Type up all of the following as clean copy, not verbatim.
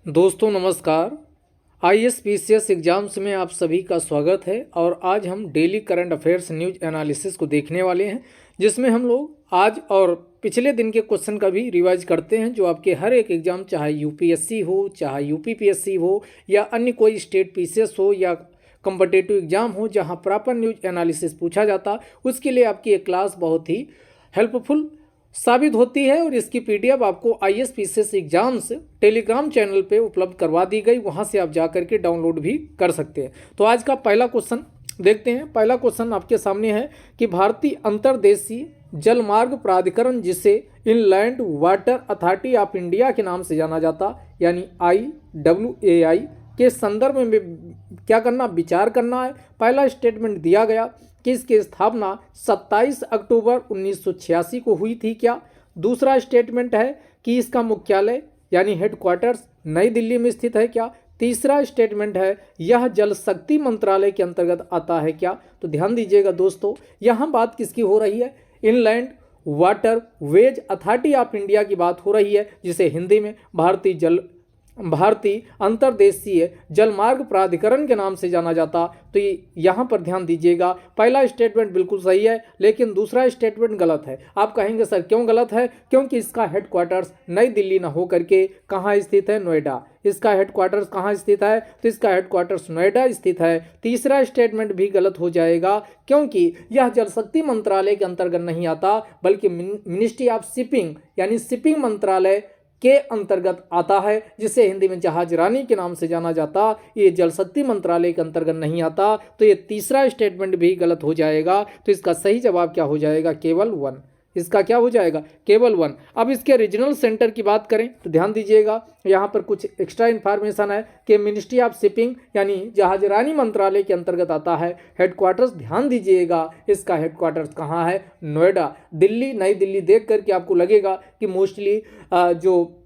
दोस्तों नमस्कार। ISPCS exams में आप सभी का स्वागत है और आज हम daily current affairs news analysis को देखने वाले हैं, जिसमें हम लोग आज और पिछले दिन के क्वेश्चन का भी रिवाइज करते हैं जो आपके हर एक एग्जाम, चाहे यूपीएससी हो, चाहे UPPSC हो या अन्य कोई स्टेट PCS हो या कॉम्पिटिटिव एग्जाम हो, जहां प्रॉपर न्यूज एनालिसिस पूछा जाता, उसके लिए आपकी ये क्लास बहुत ही हेल्पफुल साबित होती है। और इसकी PDF आपको ISPCS एग्जाम्स टेलीग्राम चैनल पे उपलब्ध करवा दी गई, वहां से आप जा करके डाउनलोड भी कर सकते हैं। तो आज का पहला क्वेश्चन देखते हैं। पहला क्वेश्चन आपके सामने है कि भारतीय अंतर्देशीय जलमार्ग प्राधिकरण, जिसे inland water authority of India के नाम से जाना जाता, यानी IWAI के संदर्भ में क्या करना, विचार करना है। पहला स्टेटमेंट दिया गया कि इसकी स्थापना 27 अक्टूबर 1986 को हुई थी क्या। दूसरा स्टेटमेंट है कि इसका मुख्यालय यानी हेडक्वार्टर्स नई दिल्ली में स्थित है क्या। तीसरा स्टेटमेंट है यह जल शक्ति मंत्रालय के अंतर्गत आता है क्या। तो ध्यान दीजिएगा दोस्तों, यहाँ बात किसकी हो रही है, inland water veg authority of India की बात हो रही है, जिसे हिंदी में भारतीय अंतर्देशीय जलमार्ग प्राधिकरण के नाम से जाना जाता। तो यहाँ पर ध्यान दीजिएगा, पहला स्टेटमेंट बिल्कुल सही है, लेकिन दूसरा स्टेटमेंट गलत है। आप कहेंगे सर क्यों गलत है, क्योंकि इसका हेडक्वार्टर्स नई दिल्ली न हो करके कहाँ स्थित है, नोएडा। इसका हेडक्वार्टर्स कहाँ स्थित है, तो इसका हेडक्वार्टर्स नोएडा स्थित है। तीसरा स्टेटमेंट भी गलत हो जाएगा, क्योंकि यह जल शक्ति मंत्रालय के अंतर्गत नहीं आता, बल्कि मिनिस्ट्री ऑफ शिपिंग यानी शिपिंग मंत्रालय के अंतर्गत आता है, जिसे हिंदी में जहाज रानी के नाम से जाना जाता। ये जल शक्ति मंत्रालय के अंतर्गत नहीं आता। तो ये तीसरा स्टेटमेंट भी गलत हो जाएगा। तो इसका सही जवाब क्या हो जाएगा, केवल 1। इसका क्या हो जाएगा, केवल 1। अब इसके रीजनल सेंटर की बात करें तो ध्यान दीजिएगा, यहाँ पर कुछ एक्स्ट्रा इन्फॉर्मेशन है कि मिनिस्ट्री ऑफ शिपिंग यानी जहाज रानी मंत्रालय के अंतर्गत आता है। हेडक्वार्टर्स ध्यान दीजिएगा, इसका हेडक्वार्टर्स कहाँ है, नोएडा। दिल्ली, नई दिल्ली देख करके आपको लगेगा कि मोस्टली जो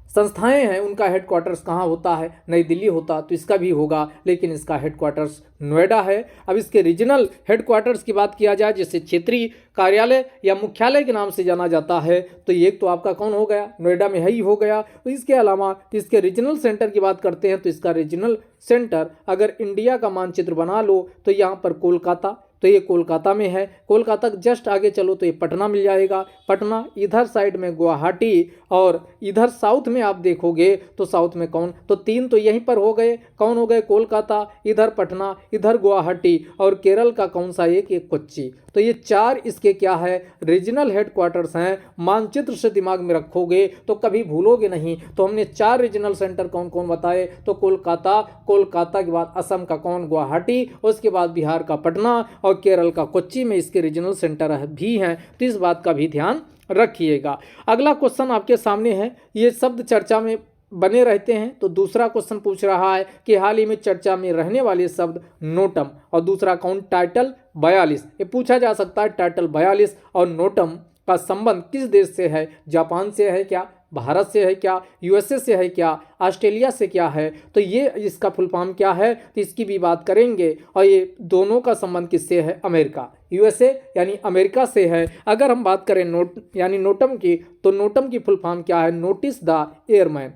संस्थाएं हैं उनका हेडक्वार्टर्स कहाँ होता है, नई दिल्ली होता, तो इसका भी होगा, लेकिन इसका हेडक्वार्टर्स नोएडा है। अब इसके रीजनल हेडक्वार्टर्स की बात किया जाए, जिसे क्षेत्रीय कार्यालय या मुख्यालय के नाम से जाना जाता है, तो ये तो आपका कौन हो गया, नोएडा में ही हो गया। तो इसके अलावा इसके रीजनल सेंटर की बात करते हैं, तो इसका रीजनल सेंटर अगर इंडिया का मानचित्र बना लो तो यहाँ पर कोलकाता, तो ये कोलकाता में है। कोलकाता जस्ट आगे चलो तो ये पटना मिल जाएगा। पटना इधर साइड में गुवाहाटी, और इधर साउथ में आप देखोगे तो साउथ में कौन, तो 3 तो यहीं पर हो गए, कौन हो गए, कोलकाता, इधर पटना, इधर गुवाहाटी, और केरल का कौन सा एक, कोच्चि। तो ये 4 इसके क्या है, रीजनल हेडक्वार्टर्स हैं। मानचित्र से दिमाग में रखोगे तो कभी भूलोगे नहीं। तो हमने 4 रीजनल सेंटर कौन कौन बताए, तो कोलकाता, कोलकाता के बाद असम का कौन, गुवाहाटी, उसके बाद बिहार का पटना, और केरल का कोच्चि में इसके रीजनल सेंटर भी हैं। तो इस बात का भी ध्यान रखिएगा। अगला क्वेश्चन आपके सामने है, ये शब्द चर्चा में बने रहते हैं। तो दूसरा क्वेश्चन पूछ रहा है कि हाल ही में चर्चा में रहने वाले शब्द नोटम, और दूसरा कौन, टाइटल 42। ये पूछा जा सकता है टाइटल 42 और नोटम का संबंध किस देश से है, जापान से है क्या, भारत से है क्या, USA से है क्या, ऑस्ट्रेलिया से क्या है। तो ये इसका फुल फॉर्म क्या है, तो इसकी भी बात करेंगे। और ये दोनों का संबंध किससे है, अमेरिका, USA यानी अमेरिका से है। अगर हम बात करें यानी नोटम की, तो नोटम की फुल फॉर्म क्या है, नोटिस द एयरमैन।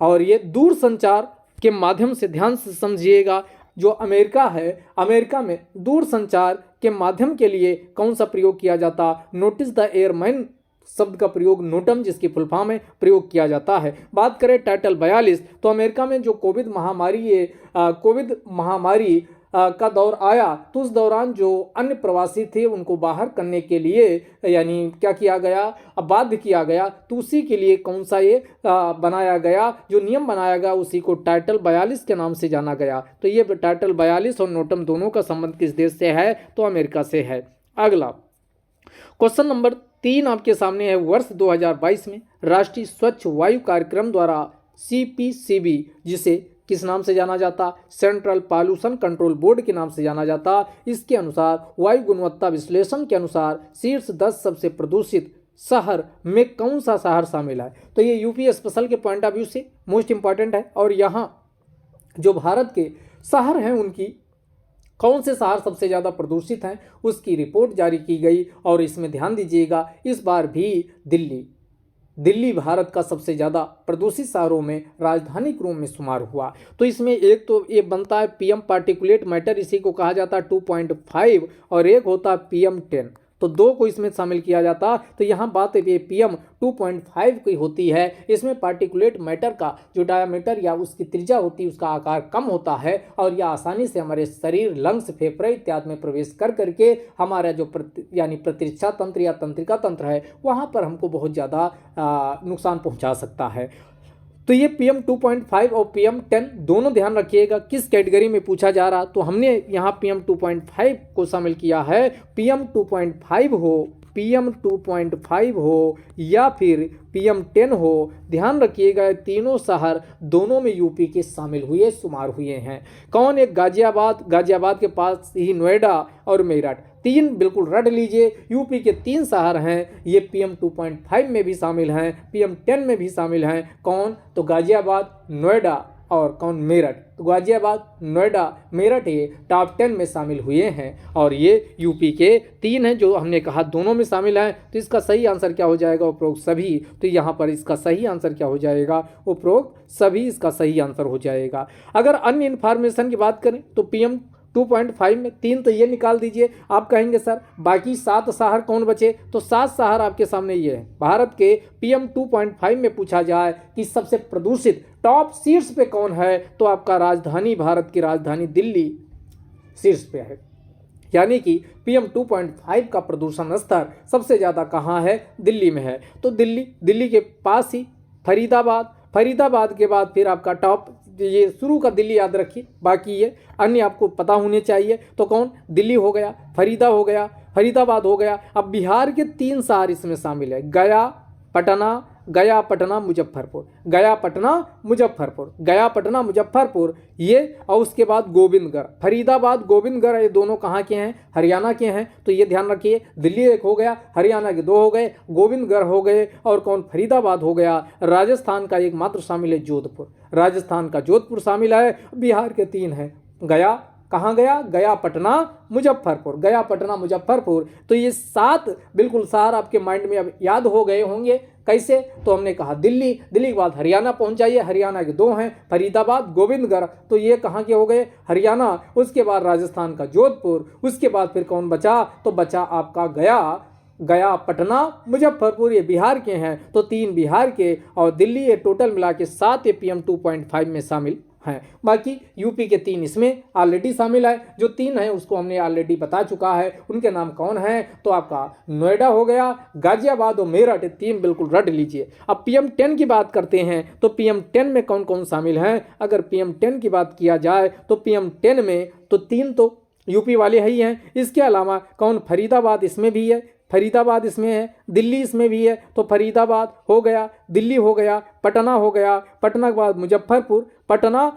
और ये दूर संचार के माध्यम से, ध्यान से समझिएगा, जो अमेरिका है, अमेरिका में दूर संचार के माध्यम के लिए कौन सा प्रयोग किया जाता, नोटिस द एयरमैन शब्द का प्रयोग नोटम, जिसकी फुल फॉर्म है, प्रयोग किया जाता है। बात करें टाइटल 42, तो अमेरिका में जो कोविड महामारी का दौर आया, तो उस दौरान जो अन्य प्रवासी थे उनको बाहर करने के लिए यानी क्या किया गया, बाध्य किया गया। तो उसी के लिए कौन सा ये बनाया गया, जो नियम बनाया गया, उसी को टाइटल 42 के नाम से जाना गया। तो ये टाइटल 42 और नोटम दोनों का संबंध किस देश से है, तो अमेरिका से है। अगला क्वेश्चन नंबर 3 आपके सामने है, वर्ष 2022 में राष्ट्रीय स्वच्छ वायु कार्यक्रम द्वारा CPCB, जिसे किस नाम से जाना जाता, सेंट्रल पॉल्यूशन कंट्रोल बोर्ड के नाम से जाना जाता, इसके अनुसार वायु गुणवत्ता विश्लेषण के अनुसार शीर्ष 10 सबसे प्रदूषित शहर में कौन सा शहर शामिल है। तो ये यूपी स्पेशल के पॉइंट ऑफ व्यू से मोस्ट इंपॉर्टेंट है। और यहाँ जो भारत के शहर हैं उनकी कौन से शहर सबसे ज़्यादा प्रदूषित हैं उसकी रिपोर्ट जारी की गई। और इसमें ध्यान दीजिएगा, इस बार भी दिल्ली दिल्ली भारत का सबसे ज़्यादा प्रदूषित शहरों में राजधानी के रूप में शुमार हुआ। तो इसमें एक तो ये बनता है पीएम पार्टिकुलेट मैटर, इसी को कहा जाता है 2.5, और एक होता है पीएम 10। तो दो को इसमें शामिल किया जाता। तो यहाँ बात है पीएम 2.5 की होती है। इसमें पार्टिकुलेट मैटर का जो डायमीटर या उसकी त्रिज्या होती है उसका आकार कम होता है और यह आसानी से हमारे शरीर, लंग्स, फेफड़े इत्यादि में प्रवेश कर करके हमारा जो यानी प्रतिरक्षा तंत्र या तंत्रिका तंत्र है वहाँ पर हमको बहुत ज़्यादा नुकसान पहुँचा सकता है। तो ये पीएम 2.5 और पीएम 10 दोनों ध्यान रखिएगा किस कैटेगरी में पूछा जा रहा। तो हमने यहाँ पीएम 2.5 को शामिल किया है। पीएम 2.5 हो या फिर पीएम 10 हो, ध्यान रखिएगा तीनों शहर दोनों में यूपी के शामिल हुए, शुमार हुए हैं। कौन? एक गाजियाबाद के पास ही नोएडा और मेरठ, तीन बिल्कुल रट लीजिए। यूपी के तीन शहर हैं, ये पीएम 2.5 में भी शामिल हैं, पीएम 10 में भी शामिल हैं। कौन? तो गाजियाबाद, नोएडा और कौन? मेरठ। तो गाजियाबाद, नोएडा, मेरठ ये टॉप 10 में शामिल हुए हैं और ये यूपी के तीन हैं जो हमने कहा दोनों में शामिल हैं। तो इसका सही आंसर क्या हो जाएगा? उपरोक्त सभी। तो यहाँ पर इसका सही आंसर क्या हो जाएगा? उपरोक्त सभी इसका सही आंसर हो जाएगा। अगर अन्य इन्फॉर्मेशन की बात करें तो पीएम 2.5 में तीन तो ये निकाल दीजिए। आप कहेंगे सर बाकी 7 शहर कौन बचे? तो 7 शहर आपके सामने ये है। भारत के पीएम 2.5 में पूछा जाए कि सबसे प्रदूषित टॉप शीर्ष पे कौन है, तो आपका राजधानी, भारत की राजधानी दिल्ली शीर्ष पे है। यानी कि पीएम 2.5 का प्रदूषण स्तर सबसे ज़्यादा कहाँ है? दिल्ली में है। तो दिल्ली के पास ही फरीदाबाद के बाद फिर आपका टॉप, ये शुरू का दिल्ली याद रखिए, बाकी ये अन्य आपको पता होने चाहिए। तो कौन? दिल्ली हो गया, फरीदाबाद हो गया। अब बिहार के 3 शहर इसमें शामिल है, गया, पटना, मुजफ्फरपुर ये, और उसके बाद गोविंदगढ़। फरीदाबाद, गोविंदगढ़ ये दोनों कहाँ के हैं? हरियाणा के हैं। तो ये ध्यान रखिए, दिल्ली एक हो गया, हरियाणा के 2 हो गए, गोविंदगढ़ हो गए, और कौन? फरीदाबाद हो गया। राजस्थान का एक मात्र शामिल है, जोधपुर। राजस्थान का जोधपुर शामिल है। बिहार के 3 हैं, गया, कहाँ गया? गया, पटना, मुजफ्फरपुर। तो ये 7 बिल्कुल शहर आपके माइंड में अब याद हो गए होंगे। कैसे? तो हमने कहा दिल्ली के बाद हरियाणा पहुंच जाइए, हरियाणा के 2 हैं, फरीदाबाद, गोविंदगढ़। तो ये कहाँ के हो गए? हरियाणा। उसके बाद राजस्थान का जोधपुर। उसके बाद फिर कौन बचा? तो बचा आपका गया, पटना, मुजफ्फरपुर, ये बिहार के हैं। तो 3 बिहार के और दिल्ली, ये टोटल मिला के 7 ये पीएम 2.5 में शामिल हैं। बाकी यूपी के 3 इसमें ऑलरेडी शामिल है। जो 3 हैं उसको हमने ऑलरेडी बता चुका है, उनके नाम कौन हैं? तो आपका नोएडा हो गया, गाजियाबाद और मेरठ, 3 बिल्कुल रट लीजिए। अब पीएम 10 की बात करते हैं तो पीएम 10 में कौन कौन शामिल हैं? अगर पीएम 10 की बात किया जाए तो पीएम 10 में तो 3 तो यूपी वाले ही हैं। इसके अलावा कौन? फरीदाबाद इसमें भी है, दिल्ली इसमें भी है। तो फरीदाबाद हो गया, दिल्ली हो गया, पटना हो गया, पटना के बाद मुजफ्फरपुर, पटना,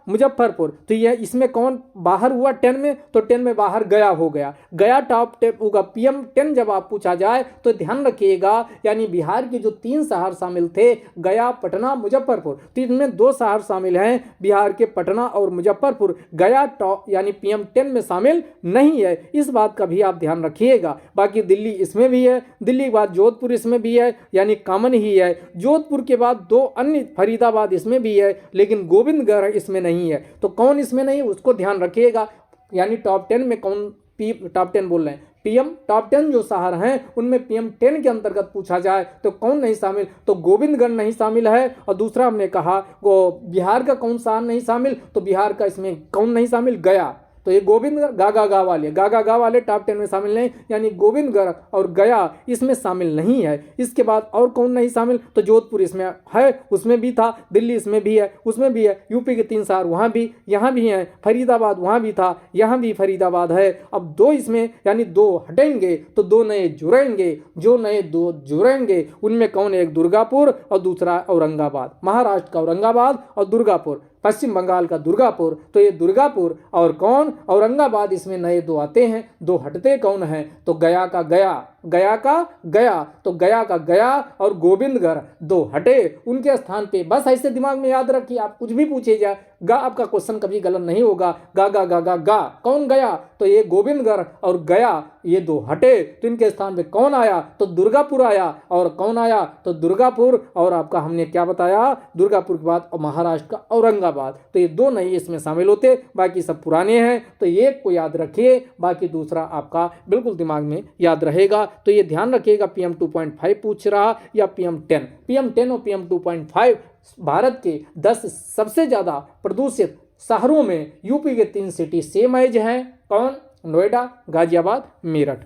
मुजफ्फरपुर। तो यह इसमें कौन बाहर हुआ 10 में? तो 10 में बाहर गया हो गया। गया टॉप 10 होगा। पीएम 10 जब आप पूछा जाए तो ध्यान रखिएगा, यानी बिहार के जो 3 शहर शामिल थे, गया, पटना, मुजफ्फरपुर, तो इनमें 2 शहर शामिल हैं, बिहार के पटना और मुजफ्फरपुर। गया टॉप यानी पीएम 10 में शामिल नहीं है, इस बात का भी आप ध्यान रखिएगा। बाकी दिल्ली इसमें भी है, दिल्ली के बाद जोधपुर इसमें भी है, यानी कॉमन ही है। जोधपुर के बाद 2 अन्य, फरीदाबाद इसमें भी है, लेकिन गोविंदगढ़ इसमें नहीं है। तो कौन इसमें नहीं, उसको ध्यान रखिएगा। यानी टॉप 10 में कौन? टॉप 10 बोल रहे हैं, पीएम टॉप 10 जो शहर हैं उनमें पीएम 10 के अंतर्गत पूछा जाए तो कौन नहीं शामिल? तो गोविंदगढ़ नहीं शामिल है। और दूसरा हमने कहा वो बिहार का कौन शहर नहीं शामिल? तो बिहार का इसमें कौन नहीं शामिल? गया। तो ये गोविंदगढ़, गा वाले टॉप 10 में शामिल नहीं, यानी गोविंदगढ़ और गया इसमें शामिल नहीं है। इसके बाद और कौन नहीं शामिल? तो जोधपुर इसमें है, उसमें भी था, दिल्ली इसमें भी है, उसमें भी है, यूपी के 3 शहर वहाँ भी, यहाँ भी हैं, फरीदाबाद वहाँ भी था, यहाँ भी फरीदाबाद है। अब 2 इसमें, यानी 2 हटेंगे तो 2 नए जुड़ेंगे। जो नए 2 जुड़ेंगे उनमें कौन? एक दुर्गापुर और दूसरा औरंगाबाद। महाराष्ट्र का औरंगाबाद और दुर्गापुर, पश्चिम बंगाल का दुर्गापुर। तो ये दुर्गापुर और कौन? औरंगाबाद, इसमें नए 2 आते हैं, 2 हटते कौन हैं? तो गया का गया, गया का गया, तो गया का गया और गोविंदगढ़ दो हटे उनके स्थान पे। बस ऐसे दिमाग में याद रखिए, आप कुछ भी पूछे जाए गा आपका क्वेश्चन कभी गलत नहीं होगा। गा गा गा गा गा, कौन गया, तो ये गोविंदगढ़ और गया ये दो हटे तो इनके स्थान पे कौन आया, तो दुर्गापुर आया। और कौन आया, तो दुर्गापुर, और आपका हमने क्या बताया, दुर्गापुर के बाद महाराष्ट्र का औरंगाबाद। तो ये दो नहीं इसमें शामिल होते, बाकी सब पुराने हैं। तो एक को याद रखिए, बाकी दूसरा आपका बिल्कुल दिमाग में याद रहेगा। तो ये ध्यान रखिएगा, PM 2.5 पूछ रहा या PM 10। PM 10 और PM 2.5 भारत के 10 सबसे ज्यादा प्रदूषित शहरों में यूपी के 3 सिटी सेम एज हैं। कौन, नोएडा, गाजियाबाद, मेरठ।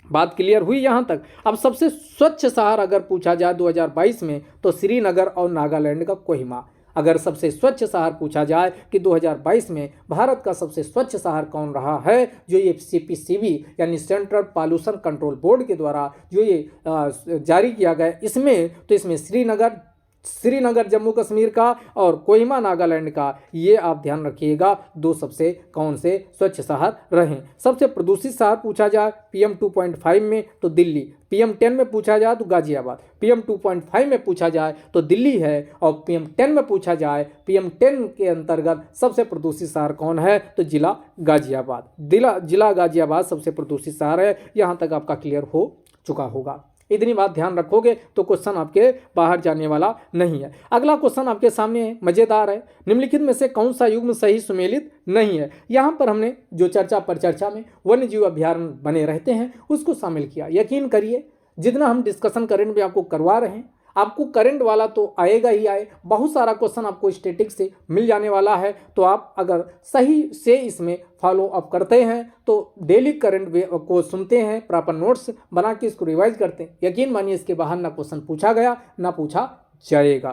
बात क्लियर हुई यहाँ तक। अब सबसे स्वच्छ शहर अगर पूछा जाए 2022 में, तो श्रीनगर और नागालैंड का कोहिमा। अगर सबसे स्वच्छ शहर पूछा जाए कि 2022 में भारत का सबसे स्वच्छ शहर कौन रहा है, जो ये CPCB यानी सेंट्रल पॉल्यूशन कंट्रोल बोर्ड के द्वारा जो ये जारी किया गया, इसमें तो इसमें श्रीनगर जम्मू कश्मीर का और कोहिमा नागालैंड का, ये आप ध्यान रखिएगा दो सबसे कौन से स्वच्छ शहर रहे। सबसे प्रदूषित शहर पूछा जाए PM 2.5 में तो दिल्ली, PM 10 में पूछा जाए तो गाजियाबाद, PM 2.5 में पूछा जाए तो दिल्ली है, और PM 10 में पूछा जाए PM 10 के अंतर्गत सबसे प्रदूषित शहर कौन है, तो जिला गाजियाबाद। जिला गाजियाबाद सबसे प्रदूषित शहर है। यहाँ तक आपका क्लियर हो चुका होगा। इतनी बात ध्यान रखोगे तो क्वेश्चन आपके बाहर जाने वाला नहीं है। अगला क्वेश्चन आपके सामने है, मजेदार है। निम्नलिखित में से कौन सा युग्म सही सुमेलित नहीं है। यहाँ पर हमने जो चर्चा में वन्य जीव अभ्यारण्य बने रहते हैं उसको शामिल किया। यकीन करिए जितना हम डिस्कशन करंट में आपको करवा रहे हैं, आपको करंट वाला तो आएगा ही आए, बहुत सारा क्वेश्चन आपको स्टैटिक से मिल जाने वाला है। तो आप अगर सही से इसमें फॉलो अप करते हैं तो डेली करंट को सुनते हैं, प्रॉपर नोट्स बना के इसको रिवाइज करते हैं, यकीन मानिए इसके बाहर ना क्वेश्चन पूछा गया ना पूछा जाएगा।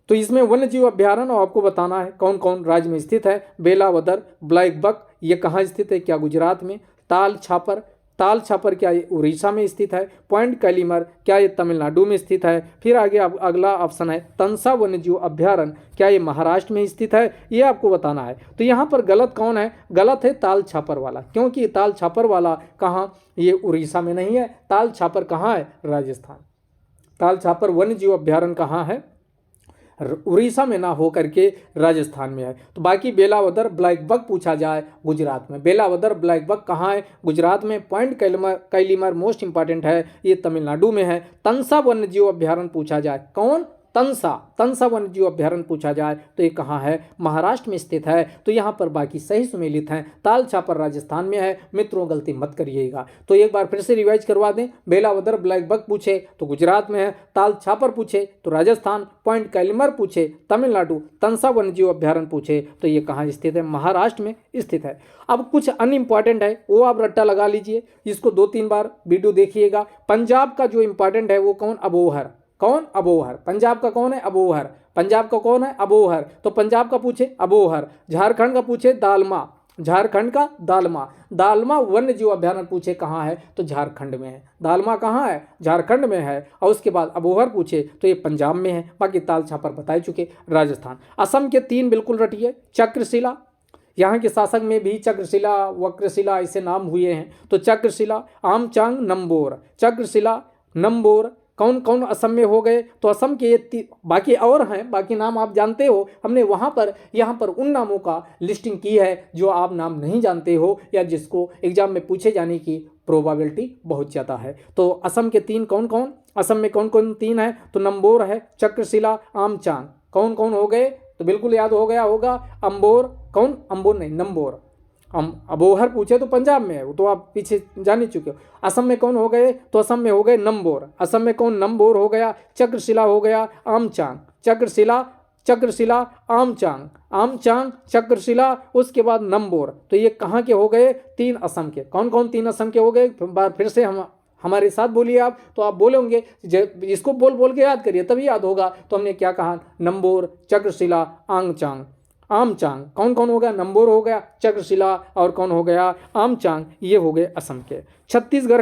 तो इसमें वन्य जीव अभ्यारण्य आपको बताना है कौन कौन राज्य में स्थित है। बेलावदर ब्लैक बक ये कहाँ स्थित है, क्या गुजरात में। ताल छापर क्या ये उड़ीसा में स्थित है। पॉइंट कैलीमर क्या ये तमिलनाडु में स्थित है। फिर आगे अगला ऑप्शन है तंसा वन्यजीव अभ्यारण्य क्या ये महाराष्ट्र में स्थित है, ये आपको बताना है। तो यहाँ पर गलत कौन है, गलत है ताल छापर वाला, क्योंकि ताल छापर वाला कहाँ, ये उड़ीसा में नहीं है। ताल छापर कहाँ है, राजस्थान। ताल छापर वन्यजीव अभ्यारण्य कहाँ है, उड़ीसा में ना हो करके राजस्थान में है। तो बाकी बेलावदर ब्लैक बक पूछा जाए गुजरात में। बेलावदर ब्लैक बक कहाँ है, गुजरात में। पॉइंट कैलीमर मोस्ट इंपॉर्टेंट है, ये तमिलनाडु में है। तंसा वन्यजीव अभ्यारण्य पूछा जाए, कौन, तंसा वन्यजीव अभ्यारण्य पूछा जाए तो ये कहाँ है, महाराष्ट्र में स्थित है। तो यहाँ पर बाकी सही सुमेलित हैं। ताल छापर राजस्थान में है, मित्रों गलती मत करिएगा। तो एक बार फिर से रिवाइज करवा दें, बेलावदर ब्लैक बक पूछे तो गुजरात में है, ताल छापर पूछे तो राजस्थान, पॉइंट कैलीमर पूछे तमिलनाडु, तंसा वन्यजीव अभ्यारण्य पूछे तो ये कहाँ स्थित है, महाराष्ट्र में स्थित है। अब कुछ अनइम्पॉर्टेंट है वो आप रट्टा लगा लीजिए, इसको 2-3 बार वीडियो देखिएगा। पंजाब का जो इंपॉर्टेंट है वो कौन, अबोहर। कौन, अबोहर। पंजाब का कौन है, अबोहर। पंजाब का कौन है, अबोहर। तो पंजाब का पूछे अबोहर। झारखंड का पूछे दालमा, झारखंड का दालमा वन्य जीव अभ्यारण्य पूछे कहाँ है, तो झारखंड में है। दालमा कहाँ है, झारखंड में है। और उसके बाद अबोहर पूछे तो ये पंजाब में है। बाकी ताल छापर बता चुके, राजस्थान। असम के 3 बिल्कुल रटिए, चक्रशिला, यहाँ के शासक में भी चक्रशिला वक्रशिला ऐसे नाम हुए हैं। तो चक्रशिला, आमचांग, नंबोर। चक्रशिला, नंबोर कौन कौन असम में हो गए, तो असम के बाकी और हैं, बाकी नाम आप जानते हो। हमने यहाँ पर उन नामों का लिस्टिंग की है जो आप नाम नहीं जानते हो या जिसको एग्जाम में पूछे जाने की प्रोबेबिलिटी बहुत ज़्यादा है। तो असम के 3 कौन कौन, असम में कौन कौन 3 है, तो नंबोर है, चक्रशिला, आमचांग। कौन कौन हो गए, तो बिल्कुल याद हो गया होगा, अंबोर, कौन, अंबोर नहीं, नंबोर। अबोहर पूछे तो पंजाब में है, वो तो आप पीछे जान ही चुके हो। असम में कौन हो गए, तो असम में हो गए नंबोर। असम में कौन, नंबोर हो गया। चक्रशिला हो गया, आमचांग। चक्रशिला, आमचांग, चक्रशिला, उसके बाद नंबोर। तो ये कहाँ के हो गए, 3 असम के। कौन कौन 3 असम के हो गए, बार फिर से हमारे साथ बोलिए आप, तो आप बोलेंगे, इसको बोल के याद करिए तभी याद होगा। तो हमने क्या कहा, नंबोर, चक्रशिला, आमचांग। कौन कौन हो गया, नंबोर हो गया, चक्रशिला और कौन हो गया, आमचांग। ये हो गए असम के। छत्तीसगढ़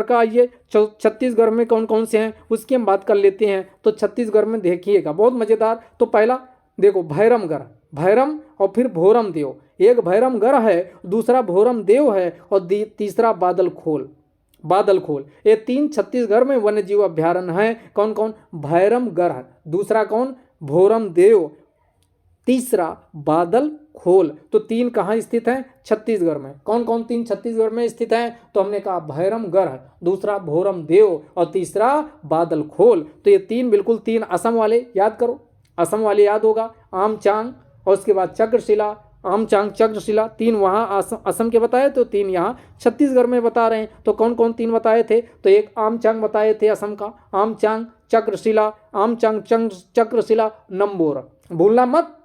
का आइए, छत्तीसगढ़ में कौन कौन से हैं उसकी हम बात कर लेते हैं। तो छत्तीसगढ़ में देखिएगा बहुत मज़ेदार। तो पहला देखो भैरमगढ़, भैरम और फिर भोरम देव। एक भैरमगढ़ है, दूसरा भोरम देव है और तीसरा बादल खोल। बादलखोल। ये 3 छत्तीसगढ़ में वन्य जीव अभ्यारण्य है। कौन कौन? भैरमगढ़, दूसरा कौन? भोरमदेव, तीसरा बादलखोल। तो 3 कहाँ स्थित हैं? छत्तीसगढ़ में। कौन कौन 3 छत्तीसगढ़ में स्थित हैं? तो हमने कहा भैरमगढ़, दूसरा भोरमदेव और तीसरा बादलखोल। तो ये 3 बिल्कुल 3 असम वाले याद करो, असम वाले याद होगा। आमचांग और उसके बाद चक्रशिला, आमचांग चक्रशिला 3 वहाँ असम के बताए, तो 3 यहाँ छत्तीसगढ़ में बता रहे हैं। तो कौन कौन 3 बताए थे? तो एक आमचांग बताए थे असम का, आमचांग चक्रशिला, आमचांग चक्रशिला नंबोर। भूलना मत,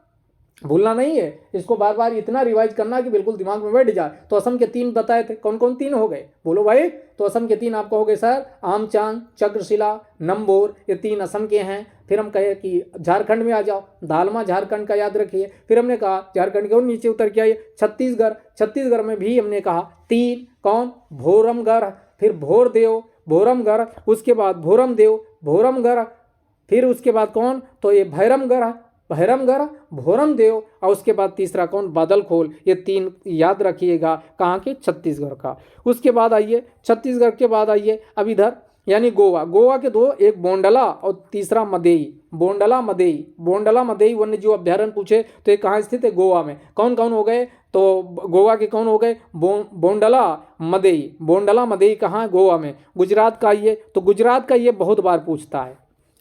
भूलना नहीं है, इसको बार बार इतना रिवाइज करना कि बिल्कुल दिमाग में बैठ जाए। तो असम के 3 बताए थे, कौन कौन 3 हो गए? बोलो भाई। तो असम के 3 आपको हो गए सर, आमचांग चक्रशिला नंबोर, ये 3 असम के हैं। फिर हम कहे कि झारखंड में आ जाओ, दालमा झारखंड का याद रखिए। फिर हमने कहा झारखंड के और नीचे उतर के आइए, छत्तीसगढ़, छत्तीसगढ़ में भी हमने कहा 3, कौन? भोरमगढ़, फिर भोरदेव, भोरमगढ़, उसके बाद भोरमदेव, भोरमगढ़, फिर उसके बाद कौन? तो ये भैरमगढ़, भैरमगढ़, भोरमदेव और उसके बाद तीसरा कौन? बादलखोल। ये 3 याद रखिएगा, कहाँ के? छत्तीसगढ़ का। उसके बाद आइए, छत्तीसगढ़ के बाद आइए अब इधर यानी गोवा। गोवा के 2, एक बोंडला और तीसरा मदेई, बोंडला मदेई। बोंडला मदेई वन्य जीव अभ्यारण्य पूछे तो ये कहाँ स्थित है? गोवा में। कौन कौन हो गए? तो गोवा के कौन हो गए? बोंडला मदेई। बोंडला मदेई कहाँ है? गोवा में। गुजरात का आइए, तो गुजरात का ये बहुत बार पूछता है,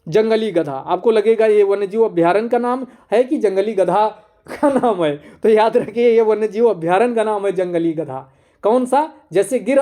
जंगली गधा। आपको लगेगा ये वन्यजीव अभ्यारण्य का नाम है कि जंगली गधा का नाम है? तो याद रखिए ये वन्यजीव अभ्यारण्य का नाम है जंगली गधा। कौन सा? जैसे गिर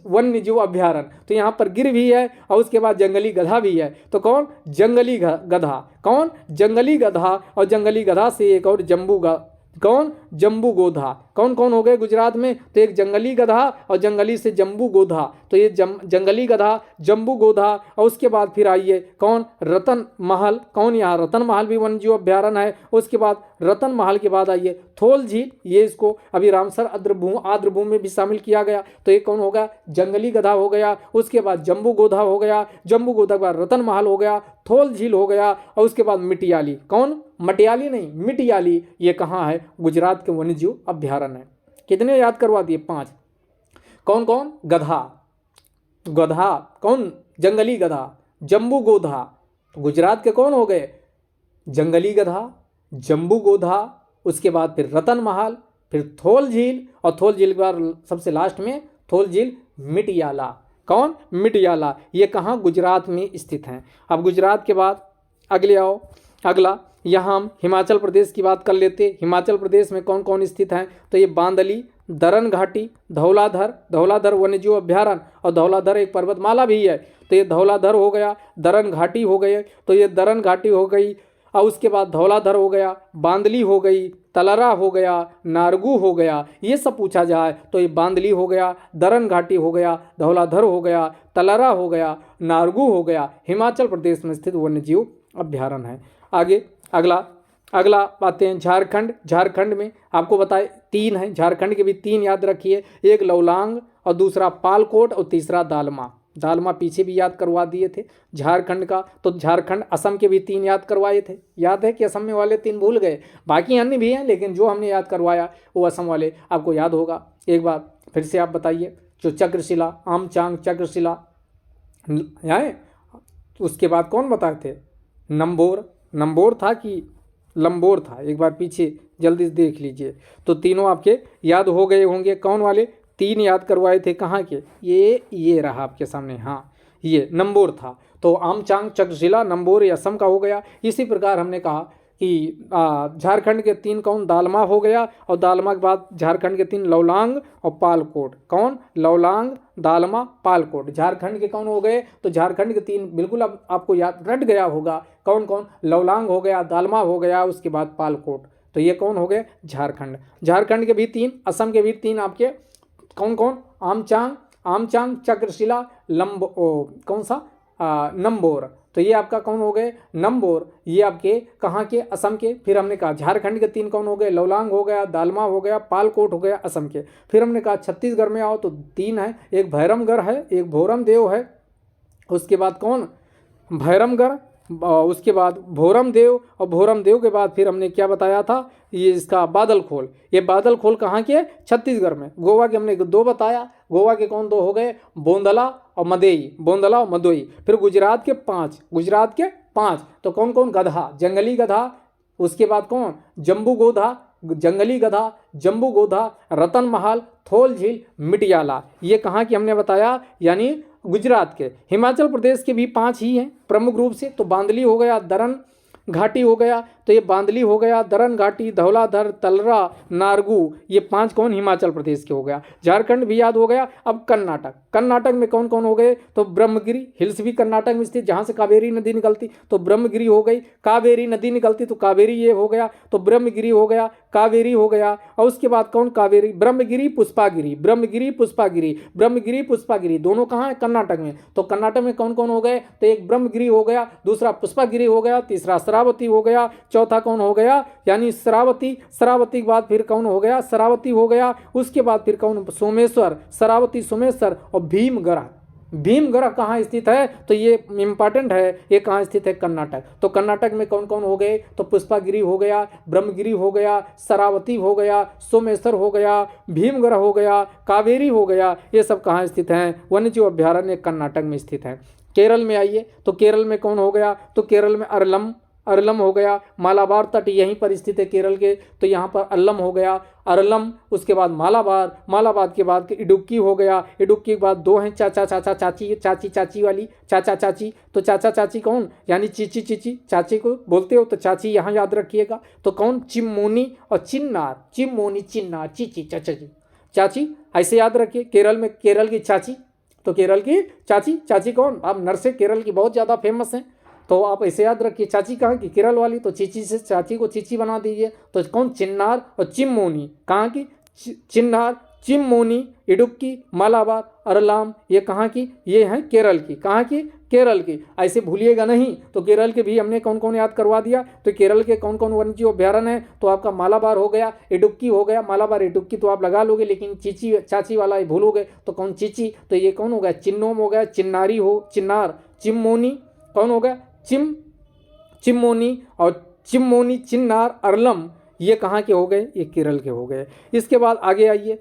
वन्यजीव अभ्यारण्य, तो यहाँ पर गिर भी है और उसके बाद जंगली गधा भी है। तो कौन? जंगली गधा। कौन? जंगली गधा। और जंगली गधा से एक और कौन? जम्बू गोधा। कौन कौन हो गए गुजरात में? तो एक जंगली गधा और जंगली से जम्बू गोधा। तो ये जंगली गधा, जम्बू गोधा और उसके बाद फिर आइए कौन? रतन महल। कौन? यहाँ रतन महल भी वन्यजीव अभ्यारण्य है। उसके बाद रतन महल के बाद आइए थोल झील, ये इसको अभी रामसर आर्द्रभूमि में भी शामिल किया गया। तो ये कौन होगा? जंगली गधा हो गया। उसके बाद जम्बू गोधा हो गया, जम्बू गोधा के बाद रतन महल हो गया, थोल झील हो गया और उसके बाद मिटियाली। कौन? मटियाली नहीं, मिटियाली। ये कहाँ है? गुजरात के वन्यजीव अभ्यारण्य है। कितने याद करवा दिए? 5। कौन कौन? गधा, गधा कौन? जंगली गधा, जम्बू गोधा। तो गुजरात के कौन हो गए? जंगली गधा, जम्बू गोधा, उसके बाद फिर रतन महल, फिर थोल झील और थोल झील के बाद सबसे लास्ट में थोल झील मिटियाला। कौन? मिटियाला। ये कहाँ? गुजरात में स्थित हैं। अब गुजरात के बाद अगले आओ, अगला यहाँ हम हिमाचल प्रदेश की बात कर लेते। हिमाचल प्रदेश में कौन कौन स्थित हैं? तो ये बांदली, दरन घाटी, धौलाधर, धौलाधर वन्यजीव अभ्यारण्य और धौलाधर एक पर्वतमाला भी है। तो ये धौलाधर हो गया, दरन घाटी हो गए, तो ये दरन घाटी हो गई और उसके बाद धौलाधर हो गया, बांदली हो गई, तलरा हो गया, नारगू हो गया। ये सब पूछा जाए तो ये बांदली हो गया, दरन घाटी हो गया, धौलाधर हो गया, तलरा हो गया, नारगू हो गया। हिमाचल प्रदेश में स्थित वन्यजीव अभ्यारण्य है। आगे अगला आते हैं झारखंड। झारखंड में आपको बताए 3 हैं, झारखंड के भी 3 याद रखिए, एक लौलांग और दूसरा पालकोट और तीसरा दालमा। दालमा पीछे भी याद करवा दिए थे झारखंड का। तो झारखंड, असम के भी 3 याद करवाए थे। याद है कि असम में वाले 3 भूल गए? बाकी अन्य भी हैं लेकिन जो हमने याद करवाया वो असम वाले आपको याद होगा। एक बार फिर से आप बताइए, जो चक्रशिला, आमचांग चक्रशिला है, उसके बाद कौन बताए थे? नंबोर था कि लंबोर था? एक बार पीछे जल्दी से देख लीजिए। तो तीनों आपके याद हो गए होंगे। कौन वाले? 3 याद करवाए थे। कहाँ के? ये रहा आपके सामने, हाँ ये नंबोर था। तो आमचांग चक्रशिला नंबोर ये असम का हो गया। इसी प्रकार हमने कहा कि झारखंड के 3 कौन? दालमा हो गया और दालमा के बाद झारखंड के 3 लौलांग और पालकोट। कौन? लौलांग, दालमा, पालकोट। झारखंड के कौन हो गए? तो झारखंड के 3 बिल्कुल अब आपको याद रट गया होगा। कौन कौन? लौलांग हो गया, दालमा हो गया, उसके बाद पालकोट। तो ये कौन हो गए? झारखंड। झारखंड के भी 3, असम के भी 3 आपके कौन कौन? आमचांग चक्रशिला, कौन सा? नंबोर। तो ये आपका कौन हो गए? नंबोर। ये आपके कहाँ के? असम के। फिर हमने कहा झारखंड के 3 कौन हो गए? लौलांग हो गया, दालमा हो गया, पालकोट हो गया, असम के। फिर हमने कहा छत्तीसगढ़ में आओ तो 3 है, एक भैरमगढ़ है, एक भोरमदेव है, उसके बाद कौन? भैरमगढ़, उसके बाद भोरमदेव और भोरमदेव के बाद फिर हमने क्या बताया था? ये इसका बादलखोल। ये बादलखोल कहाँ के? छत्तीसगढ़ में। गोवा के हमने 2 बताया, गोवा के कौन 2 हो गए, बोंदला और मदई, बोंदला और मदोई। फिर गुजरात के 5, गुजरात के 5 तो कौन कौन, गधा, जंगली गधा, उसके बाद कौन, जम्बू गोधा, जंगली गधा, जम्बू गोधा, रतन महल, थोल झील, मिटियाला। ये कहाँ की हमने बताया, यानी गुजरात के। हिमाचल प्रदेश के भी 5 ही हैं प्रमुख रूप से, तो बांदली हो गया, दरन घाटी हो गया, तो ये बांदली हो गया, दरन घाटी, धौलाधर, तलरा, नारगू, ये 5 कौन, हिमाचल प्रदेश के हो गया। झारखंड भी याद हो गया। अब कर्नाटक, कर्नाटक में कौन कौन हो गए, तो ब्रह्मगिरी हिल्स भी कर्नाटक में स्थित, जहाँ से कावेरी नदी निकलती, तो ब्रह्मगिरी हो गई। कावेरी नदी निकलती तो कावेरी ये हो गया, तो ब्रह्मगिरी हो गया, कावेरी हो गया। और उसके बाद कौन, कावेरी, ब्रह्मगिरी, पुष्पागिरी, ब्रह्मगिरी, पुष्पागिरी, ब्रह्मगिरी, पुष्पागिरी, दोनों कहाँ है, कर्नाटक में। तो कर्नाटक में कौन कौन हो गए, तो एक ब्रह्मगिरी हो गया, दूसरा पुष्पागिरी हो गया, तीसरा शरावती हो गया, चौथा कौन हो गया, यानी शरावती। शरावती के बाद फिर कौन हो गया, शरावती हो गया। उसके बाद फिर कौन, सोमेश्वर, शरावती, सोमेश्वर और भीमगढ़। भीमगढ़ कहाँ स्थित है, तो ये इंपॉर्टेंट है, ये कहाँ स्थित है, कर्नाटक। तो कर्नाटक में कौन कौन हो गए, तो पुष्पागिरी हो गया, ब्रह्मगिरी हो गया, शरावती हो गया, सोमेश्वर हो गया, भीमगढ़ हो गया, कावेरी हो गया। ये सब कहाँ स्थित हैं, वन्यजीव अभ्यारण्य कर्नाटक में स्थित है। केरल में आइए, तो केरल में कौन हो गया, तो केरल में अरलम, अरलम हो गया। मालाबार तट यहीं पर स्थित है केरल के, तो यहाँ पर अल्लम हो गया, अरलम। उसके बाद मालाबार, मालाबार के बाद इडुक्की हो गया। इडुक्की के बाद 2 हैं, चाचा चाचा चाची, चाची चाची वाली, चाचा चाची। तो चाचा चाची कौन, यानी चीची चीची, चाची को बोलते हो तो चाची यहाँ याद रखिएगा। तो कौन, चिमोनी और चिन्नार, चिमोनी, चिन्नार, चीची, चाचा जी, चाची, ऐसे याद रखिए। केरल में केरल की चाची, तो केरल की चाची, चाची कौन, अब नरसे केरल की बहुत ज़्यादा फेमस हैं, तो आप ऐसे याद रखिए। चाची कहाँ की, केरल वाली, तो चीची से चाची को चीची बना दीजिए। तो कौन, चिन्नार और चिमोनी, कहाँ की, चिन्नार, चिमोनी, इडुक्की, मालाबार, अरलाम, ये कहाँ की, ये हैं केरल की। कहाँ की, केरल की, ऐसे भूलिएगा नहीं। तो केरल के भी हमने कौन कौन याद करवा दिया। तो केरल के कौन कौन वन्यजीव अभ्यारण्य है, तो आपका मालाबार हो गया, इडुक्की हो गया। मालाबार इडुक्की तो आप लगा लोगे, लेकिन चीची चाची वाला ही भूलोगे, तो कौन, चीची। तो ये कौन हो गया, चिन्नोम हो गया, चिन्नारी हो, चिन्नार, चिमोनी कौन हो गया, चिमोनी और चिमोनी, चिन्नार, अरलम, ये कहाँ के हो गए, ये केरल के हो गए। इसके बाद आगे आइए,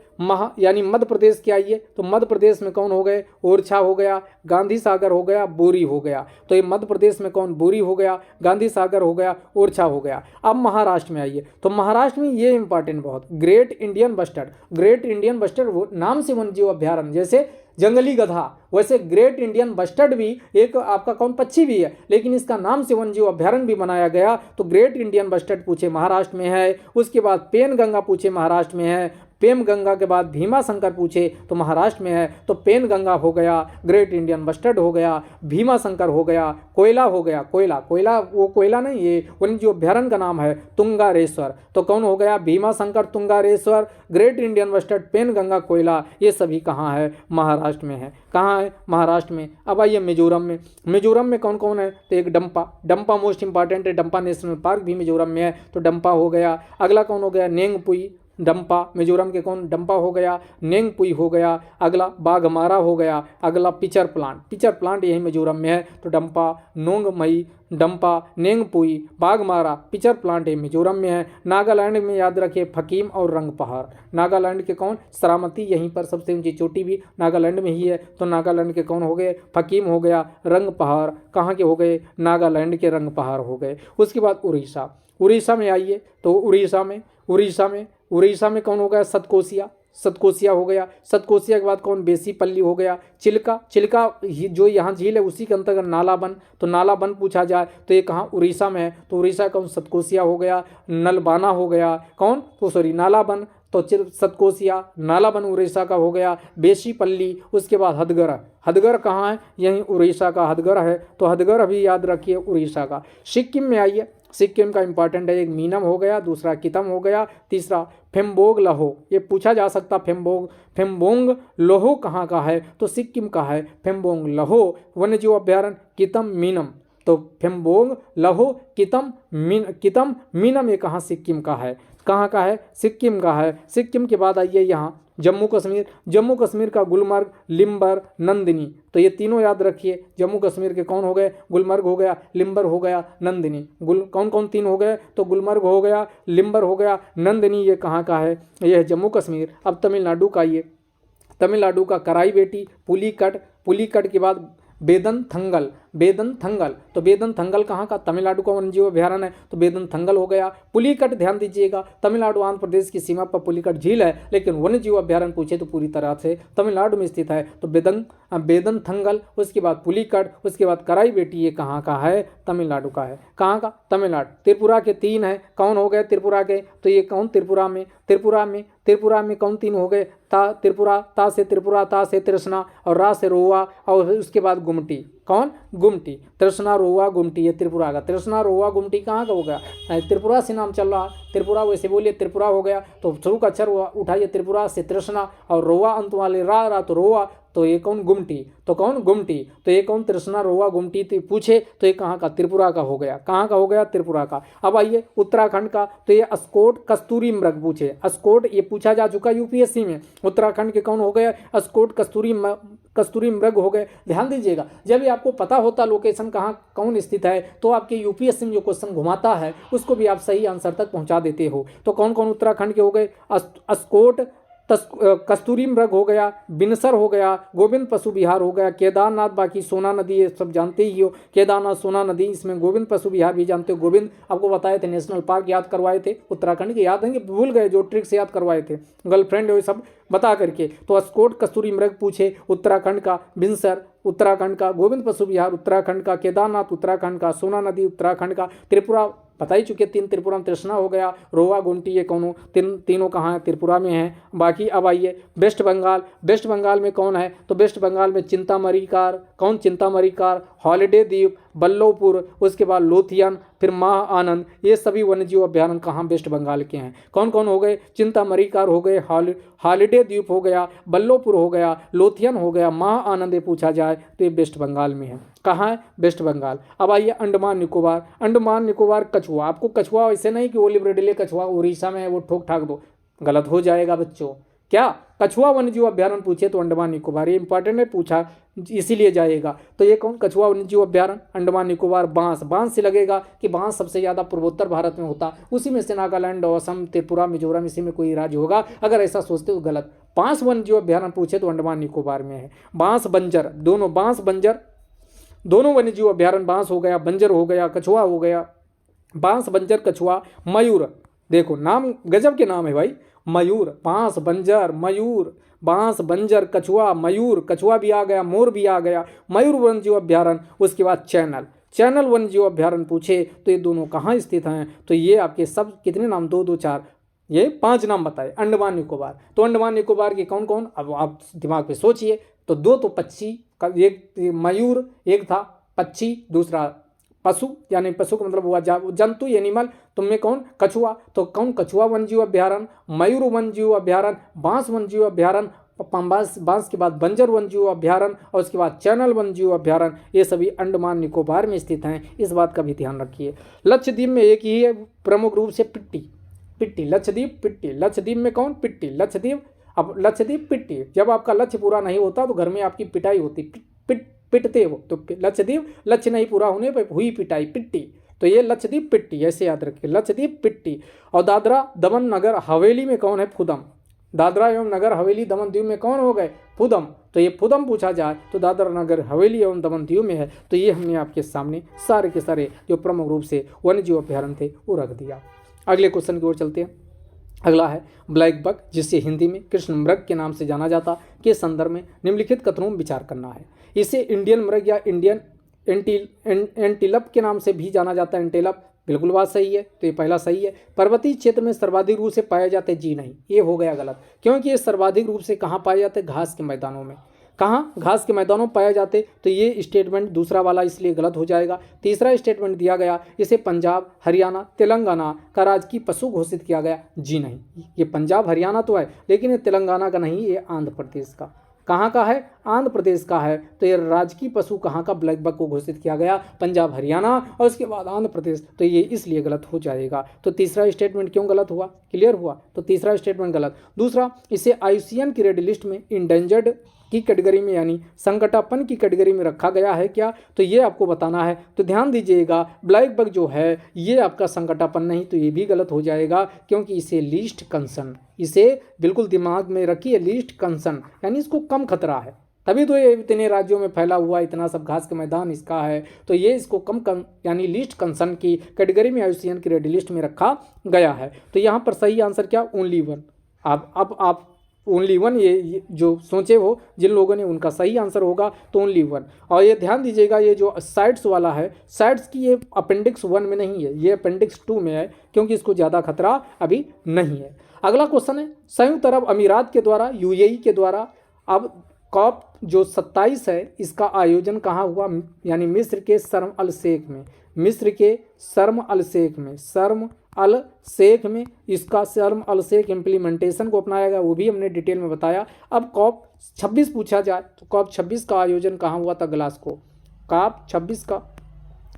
यानी मध्य प्रदेश के आइए, तो मध्य प्रदेश में कौन हो गए, ओरछा हो गया, गांधी सागर हो गया, बोरी हो गया। तो ये मध्य प्रदेश में कौन, बोरी हो गया, गांधी सागर हो गया, ओरछा हो गया। अब महाराष्ट्र में आइए, तो महाराष्ट्र में ये इंपॉर्टेंट बहुत, great Indian bustard. Great Indian bustard नाम से वन्यजीव अभ्यारण्य, जैसे जंगली गधा, वैसे ग्रेट इंडियन बस्टर्ड भी एक आपका कौन, पक्षी भी है, लेकिन इसका नाम से वन्यजीव अभ्यारण्य भी बनाया गया। तो ग्रेट इंडियन बस्टर्ड पूछे महाराष्ट्र में है। उसके बाद पेनगंगा पूछे महाराष्ट्र में है। पेमगंगा के बाद भीमा शंकर पूछे तो महाराष्ट्र में है। तो पेनगंगा हो गया, ग्रेट इंडियन बस्टर्ड हो गया, भीमा शंकर हो गया, कोयला हो गया, कोयला, कोयला वो कोयला नहीं, ये वन्यजीव अभ्यारण्य का नाम है, तुंगारेश्वर। तो कौन हो गया, Bhima Shankar, Tungareshwar, great Indian bustard, Penganga, कोयला, ये सभी कहाँ है, महाराष्ट्र में है। कहाँ है, महाराष्ट्र में। अब आइए मिजोरम में। मिजोरम में कौन कौन है, तो एक डंपा, डंपा मोस्ट इंपॉर्टेंट है, डंपा नेशनल पार्क भी मिजोरम में है, तो डंपा हो गया। अगला कौन हो गया, नेंगपुई, डंपा, मिजोरम के कौन, डंपा हो गया, नेंगपुई हो गया। अगला बाघमारा हो गया। अगला पिचर प्लांट, पिचर प्लांट यही मिजोरम में है, तो डंपा, नोंगमई, डंपा, नेंगपुई, बाघमारा, पिचर प्लांट ये मिजोरम में है। नागालैंड में याद रखिए फकीम और रंग पहाड़। नागालैंड के कौन, सरामती, यहीं पर सबसे ऊंची चोटी भी नागालैंड में ही है, तो नागालैंड के कौन हो गए, फकीम हो गया, रंग पहाड़ कहाँ के हो गए, नागालैंड के रंग पहाड़ हो गए। उसके बाद उड़ीसा, उड़ीसा में आइए, तो उड़ीसा में कौन हो गया, सतकोसिया, सतकोसिया हो गया। सतकोसिया के बाद कौन, बेसीपल्ली हो गया। चिल्का, चिल्का जो यहाँ झील है उसी के अंतर्गत नालाबन, तो नालाबन पूछा जाए तो ये कहाँ, उड़ीसा में है, तो उड़ीसा कौन, सतकोसिया हो गया। नलबाना हो गया, कौन, तो सॉरी नालाबन, तो सतकोसिया, नालाबन उड़ीसा का हो गया। बेसीपल्ली, उसके बाद हदगढ़, हदगढ़ कहाँ है, यहीं उड़ीसा का हदगढ़ है, तो हदगढ़ भी याद रखिए उड़ीसा का। सिक्किम में आइए, सिक्किम का इंपॉर्टेंट है, एक मीनम हो गया, दूसरा कितम हो गया, तीसरा फेम्बोंग लहो, ये पूछा जा सकता, फेम्बोंग लहो कहाँ का है, तो सिक्किम का है, फेम्बोंग लहो वन्यजीव अभ्यारण्य, कितम मीनम, तो फेम्बोंग लहो कितम मीनम ये कहाँ, सिक्किम का है। कहाँ का है, सिक्किम का है। सिक्किम के बाद आइए यहाँ जम्मू कश्मीर, जम्मू कश्मीर का गुलमर्ग, लिम्बर, नंदिनी, तो ये तीनों याद रखिए। जम्मू कश्मीर के कौन हो गए, गुलमर्ग हो गया, लिम्बर हो गया, नंदिनी। कौन कौन तीन हो गए, तो गुलमर्ग हो गया, लिम्बर हो गया, नंदिनी, ये कहाँ का है, ये है जम्मू कश्मीर। अब तमिलनाडु का आइए, तमिलनाडु का कराई बेटी, पुलिकट, पुलिकट के बाद बेदनथंगल, बेदनथंगल, तो बेदनथंगल कहाँ का? तमिलनाडु का वन्यजीव अभ्यारण्य है, तो बेदनथंगल हो गया। पुलिकट, ध्यान दीजिएगा, तमिलनाडु आंध्र प्रदेश की सीमा पर पुलिकट झील है, लेकिन वन्यजीव अभ्यारण्य पूछे तो पूरी तरह से तमिलनाडु में स्थित है। तो बेदनथंगल, उसके बाद पुलिकट, उसके बाद कराई बेटी, ये कहाँ का है? तमिलनाडु का है। कहाँ का? तमिलनाडु। त्रिपुरा के 3 है, कौन हो गए त्रिपुरा के? तो ये कौन? त्रिपुरा में, त्रिपुरा में कौन 3 हो गए? ता त्रिपुरा, ता से त्रिपुरा, ता से तृष्णा और रा से रोवा, और उसके बाद गुमटी। कौन? गुमटी। तृष्णा, रोवा, गुमटी, ये त्रिपुरा का। तृष्णा, रोवा, गुमटी कहाँ का हो गया? त्रिपुरा से नाम चल रहा, त्रिपुरा, वैसे बोलिए त्रिपुरा हो गया। तो शुरू का अक्षर उठाइए, त्रिपुरा से तृष्णा और रोवा अंत वाले रा, तो रोवा, तो ये कौन? गुमटी। तो कौन? गुमटी। तो ये कौन? तृष्णा, रोवा, गुमटी पूछे तो ये कहाँ का? त्रिपुरा का हो गया। कहाँ का हो गया? त्रिपुरा का। अब आइए उत्तराखंड का, तो ये अस्कोट कस्तूरी मृग पूछे। अस्कोट ये पूछा जा चुका यूपीएससी में। उत्तराखंड के कौन हो गए? अस्कोट कस्तूरी मृग हो गए। ध्यान दीजिएगा, जब ये आपको पता होता लोकेशन कहाँ कौन स्थित है, तो आपके यूपीएससी में जो क्वेश्चन घुमाता है उसको भी आप सही आंसर तक पहुंचा देते हो। तो कौन कौन उत्तराखंड के हो गए? अस्कोट कस्तूरी मृग हो गया, बिनसर हो गया, गोविंद पशु विहार हो गया, केदारनाथ, बाकी सोना नदी, ये सब जानते ही हो, केदारनाथ, सोना नदी, इसमें गोविंद पशु विहार भी जानते हो। गोविंद आपको बताए थे, नेशनल पार्क याद करवाए थे उत्तराखंड के, याद है कि भूल गए? जो ट्रिक से याद करवाए थे, गर्लफ्रेंड ये सब बता करके। तो अस्कोट कस्तूरी मृग पूछे उत्तराखंड का, बिनसर उत्तराखंड का, गोविंद पशु विहार उत्तराखंड का, केदारनाथ उत्तराखंड का, सोना नदी उत्तराखंड का, त्रिपुरा बता ही चुके 3, त्रिपुरा में तृष्णा हो गया, रोवा, गुमटी, ये कौन? तीनों कहाँ है? त्रिपुरा में है। बाकी अब आइए वेस्ट बंगाल। वेस्ट बंगाल में कौन है? तो वेस्ट बंगाल में चिंतामणिकार, कौन? चिंतामणिकार, हॉलिडे द्वीप, बल्लभपुर, उसके बाद लोथियन, फिर माह आनंद, ये सभी वन्यजीव अभ्यारण्य कहाँ? वेस्ट बंगाल के हैं। कौन कौन हो गए? चिंतामणिकार हो गए, हॉलिडे द्वीप हो गया, बल्लभपुर हो गया, लोथियन हो गया, माह आनंद ये पूछा जाए तो ये वेस्ट बंगाल में है। कहाँ है? वेस्ट बंगाल। अब आइए अंडमान निकोबार। अंडमान निकोबार कछुआ, आपको कछुआ ऐसे नहीं कि ओलिब्रिडले कछुआ उड़ीसा में है वो ठोक ठाक दो, गलत हो जाएगा बच्चों। क्या? कछुआ वन्यजीव अभ्यारण्य पूछे तो अंडमान निकोबार, ये इंपॉर्टेंट है, पूछा इसीलिए जाएगा। तो ये कौन? कछुआ वन्यजीव अभ्यारण्य अंडमान निकोबार। बांस, बांस से लगेगा कि बांस सबसे ज़्यादा पूर्वोत्तर भारत में होता, उसी में से नागालैंड, असम, त्रिपुरा, मिजोरम, इसी में कोई राज्य होगा। अगर ऐसा सोचते तो गलत। बांस वन्यजीव अभ्यारण्य पूछे तो अंडमान निकोबार में है। बांस बंजर, दोनों बांस बंजर दोनों वन्यजीव अभ्यारण्य, बांस हो गया, बंजर हो गया, कछुआ हो गया, बांस, बंजर, कछुआ, मयूर, देखो नाम गजब के नाम है भाई, मयूर, बांस, बंजर, मयूर, बांस, बंजर, कछुआ, मयूर, कछुआ भी आ गया, मोर भी आ गया, मयूर वन्यजीव अभ्यारण्य। उसके बाद चैनल वन्यजीव अभ्यारण्य पूछे तो ये दोनों कहाँ स्थित हैं? तो ये आपके सब कितने नाम? 2, 2, 4, ये 5 नाम बताए। अंडमान निकोबार, तो अंडमान निकोबार के कौन कौन? अब आप दिमाग पे सोचिए। तो 2 तो पक्षी, एक मयूर, एक था पक्षी, दूसरा पशु, यानी पशु का मतलब हुआ जंतु, एनिमल। तुम में कौन? कछुआ। तो कौन? कछुआ वन्यजीव अभ्यारण्य, मयूर वन्यजीव अभ्यारण्य, बांस वन्यजीव अभ्यारण्य, बांस के बाद बंजर वन्यजीव अभ्यारण्य, और उसके बाद चैनल वन्यजीव अभ्यारण्य, ये सभी अंडमान निकोबार में स्थित हैं। इस बात का भी ध्यान रखिए। लक्षद्वीप में एक ही है प्रमुख रूप से, पिट्टी, लक्षद्वीप पिट्टी। लक्षद्वीप में कौन? पिट्टी, लक्षद्वीप। अब लक्षद्वीप पिट्टी, जब आपका लक्ष्य पूरा नहीं होता तो घर में आपकी पिटाई होती, पिटते हो, तो लक्षद्वीप लक्ष्य नहीं पूरा होने पर हुई पिटाई, पिट्टी। तो ये लक्षद्वीप पिट्टी, ऐसे याद रखिए, लक्षद्वीप पिट्टी। और दादरा दमन नगर हवेली में कौन है? फुदम। दादरा एवं नगर हवेली दमन दीव में कौन हो गए? फुदम। तो ये फुदम पूछा जाए तो दादरा नगर हवेली एवं दमन दीव में है। तो ये हमने आपके सामने सारे के सारे जो प्रमुख रूप से वन्यजीव अभ्यारण्य थे वो रख दिया। अगले क्वेश्चन की ओर चलते हैं। अगला है ब्लैक बक, जिसे हिंदी में कृष्ण मृग के नाम से जाना जाता, के संदर्भ में निम्नलिखित कथनों में विचार करना है। इसे इंडियन मृग या इंडियन एंटीलप के नाम से भी जाना जाता है। एंटीलप, बिल्कुल बात सही है, तो ये पहला सही है। पर्वतीय क्षेत्र में सर्वाधिक रूप से पाए जाते, जी नहीं, ये हो गया गलत, क्योंकि ये सर्वाधिक रूप से कहाँ पाए जाते? घास के मैदानों में। कहाँ? घास के मैदानों में पाए जाते, तो ये स्टेटमेंट दूसरा वाला इसलिए गलत हो जाएगा। तीसरा स्टेटमेंट दिया गया, इसे पंजाब, हरियाणा, तेलंगाना का राजकीय पशु घोषित किया गया, जी नहीं, ये पंजाब हरियाणा तो है लेकिन ये तेलंगाना का नहीं, ये आंध्र प्रदेश का। कहाँ का है? आंध्र प्रदेश का है। तो ये राजकीय पशु कहाँ का ब्लैक बक को घोषित किया गया? पंजाब, हरियाणा और उसके बाद आंध्र प्रदेश। तो ये इसलिए गलत हो जाएगा। तो तीसरा स्टेटमेंट क्यों गलत हुआ? क्लियर हुआ? तो तीसरा स्टेटमेंट गलत। दूसरा, इसे IUCN की रेड लिस्ट में इंडेंजर्ड की कैटेगरी में यानी संकटापन की कैटेगरी में रखा गया है क्या, तो ये आपको बताना है। तो ध्यान दीजिएगा, ब्लैक बग जो है ये आपका संकटापन नहीं, तो ये भी गलत हो जाएगा, क्योंकि इसे लीस्ट कंसर्न, इसे बिल्कुल दिमाग में रखिए, लीस्ट कंसर्न यानी इसको कम खतरा है, तभी तो ये इतने राज्यों में फैला हुआ, इतना सब घास का मैदान इसका है, तो ये इसको कम यानी लीस्ट कंसर्न की कैटेगरी में IUCN की रेड लिस्ट में रखा गया है। तो यहाँ पर सही आंसर क्या, ओनली वन। अब आप ओनली वन ये जो सोचे हो जिन लोगों ने, उनका सही आंसर होगा तो ओनली वन। और ये ध्यान दीजिएगा, ये जो साइट्स वाला है, साइट्स की ये अपेंडिक्स 1 में नहीं है, ये अपेंडिक्स 2 में है, क्योंकि इसको ज़्यादा खतरा अभी नहीं है। अगला क्वेश्चन है, संयुक्त अरब अमीरात के द्वारा, UAE के द्वारा अब कॉप जो 27 है इसका आयोजन कहाँ हुआ, यानी मिस्र के शर्म अल शेख में, मिस्र के शर्म अल शेख में, शर्म अल शेख में इसका शर्म अल शेख इम्प्लीमेंटेशन को अपनाया गया, वो भी हमने डिटेल में बताया। अब कॉप 26 पूछा जाए तो कॉप 26 का आयोजन कहाँ हुआ था, ग्लासगो, कॉप 26 का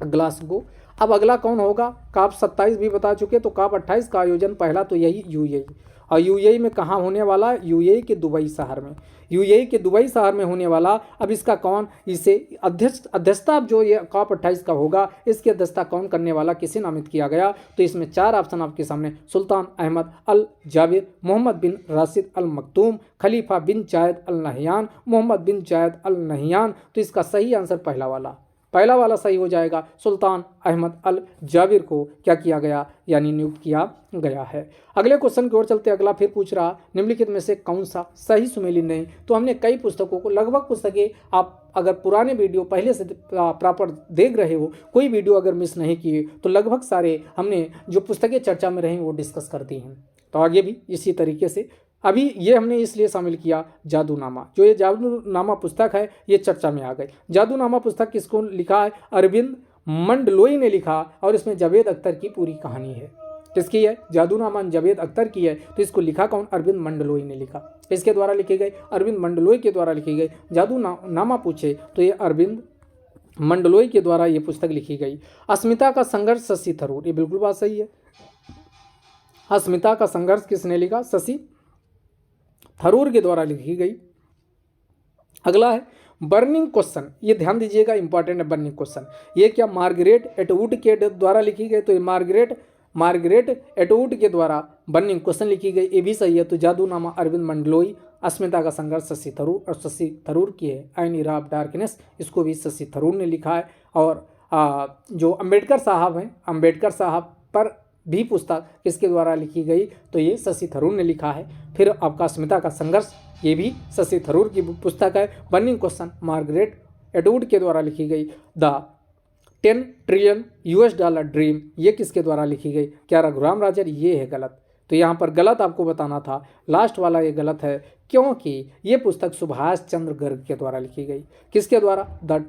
ग्लासगो। अब अगला कौन होगा, कॉप 27 भी बता चुके, तो कॉप 28 का आयोजन पहला तो यही UAE, और UAE में कहाँ होने वाला, UAE के दुबई शहर में, UAE के दुबई शहर में होने वाला। अब इसका कौन, इसे अध्यक्षता जो ये कॉप 28 का होगा, इसकी अध्यक्षता कौन करने वाला, किसे नामित किया गया, तो इसमें 4 ऑप्शन आपके सामने, सुल्तान अहमद अल जाबिर, मोहम्मद बिन राशिद अल मखदूम, खलीफा बिन जायद अल नहयान, मोहम्मद बिन जायद अल नहयान। तो इसका सही आंसर पहला वाला सही हो जाएगा, सुल्तान अहमद अल जाबिर को क्या किया गया, यानी नियुक्त किया गया है। अगले क्वेश्चन की ओर चलते, अगला फिर पूछ रहा, निम्नलिखित में से कौन सा सही सुमेलित नहीं। तो हमने कई पुस्तकों को, लगभग पुस्तकें आप अगर पुराने वीडियो पहले से प्रॉपर देख रहे हो, कोई वीडियो अगर मिस नहीं किए, तो लगभग सारे हमने जो पुस्तकें चर्चा में रही वो डिस्कस करती हैं। तो आगे भी इसी तरीके से, अभी ये हमने इसलिए शामिल किया जादूनामा, जो ये जादूनामा पुस्तक है ये चर्चा में आ गई। जादूनामा पुस्तक किसको लिखा है, अरविंद मंडलोई ने लिखा, और इसमें जावेद अख्तर की पूरी कहानी है। किसकी है, जादूनामा जावेद अख्तर की है, तो इसको लिखा कौन, अरविंद मंडलोई ने लिखा, इसके द्वारा लिखी गई, अरविंद मंडलोई के द्वारा लिखी गई। जादूनामा पूछे तो ये अरविंद मंडलोई के द्वारा ये पुस्तक लिखी गई। अस्मिता का संघर्ष, शशि थरूर, ये बिल्कुल बात सही है। अस्मिता का संघर्ष किसने लिखा, शशि थरूर के द्वारा लिखी गई। अगला है बर्निंग क्वेश्चन, ये ध्यान दीजिएगा, इंपॉर्टेंट है बर्निंग क्वेश्चन। ये क्या मार्गरेट एटवुड के द्वारा लिखी गई, तो ये मार्गरेट एटवुड के द्वारा बर्निंग क्वेश्चन लिखी गई, ये भी सही है। तो जादूनामा अरविंद मंडलोई, अस्मिता का संघर्ष शशि थरूर, और शशि थरूर की है एन इरा ऑफ डार्कनेस, इसको भी शशि थरूर ने लिखा है। और जो अम्बेडकर साहब हैं, अम्बेडकर साहब पर भी पुस्तक किसके द्वारा लिखी गई, तो ये शशि थरूर ने लिखा है। फिर आपका अस्मिता का संघर्ष, ये भी शशि थरूर की पुस्तक है। बर्निंग क्वेश्चन मार्गरेट एटवुड के द्वारा लिखी गई। द 10 ट्रिलियन US$ ड्रीम, ये किसके द्वारा लिखी गई, क्या रघुराम राजन, ये है गलत। तो यहाँ पर गलत आपको बताना था, लास्ट वाला ये गलत है, क्योंकि ये पुस्तक सुभाष चंद्र गर्ग के द्वारा लिखी गई। किसके द्वारा, द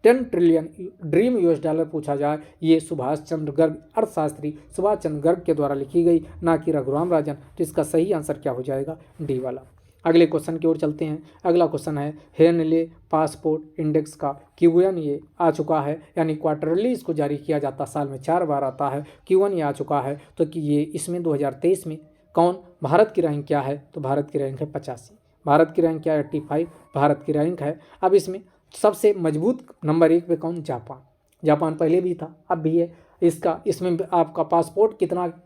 10 ट्रिलियन ड्रीम US$ पूछा जाए, ये सुभाष चंद्र गर्ग, अर्थशास्त्री सुभाष चंद्र गर्ग के द्वारा लिखी गई, ना कि रघुराम राजन। तो इसका सही आंसर क्या हो जाएगा, डी वाला। अगले क्वेश्चन की ओर चलते हैं। अगला क्वेश्चन है, हेनले पासपोर्ट इंडेक्स का Q1 ये आ चुका है, यानी क्वार्टरली इसको जारी किया जाता, साल में 4 बार आता है। Q1 ये आ चुका है, तो कि ये इसमें 2023 में कौन, भारत की रैंक क्या है, तो भारत की रैंक है 85, भारत की रैंक क्या है 85, भारत की रैंक है। अब इसमें सबसे मजबूत नंबर 1 पे कौन, जापान पहले भी था, अब भी है। इसमें आपका पासपोर्ट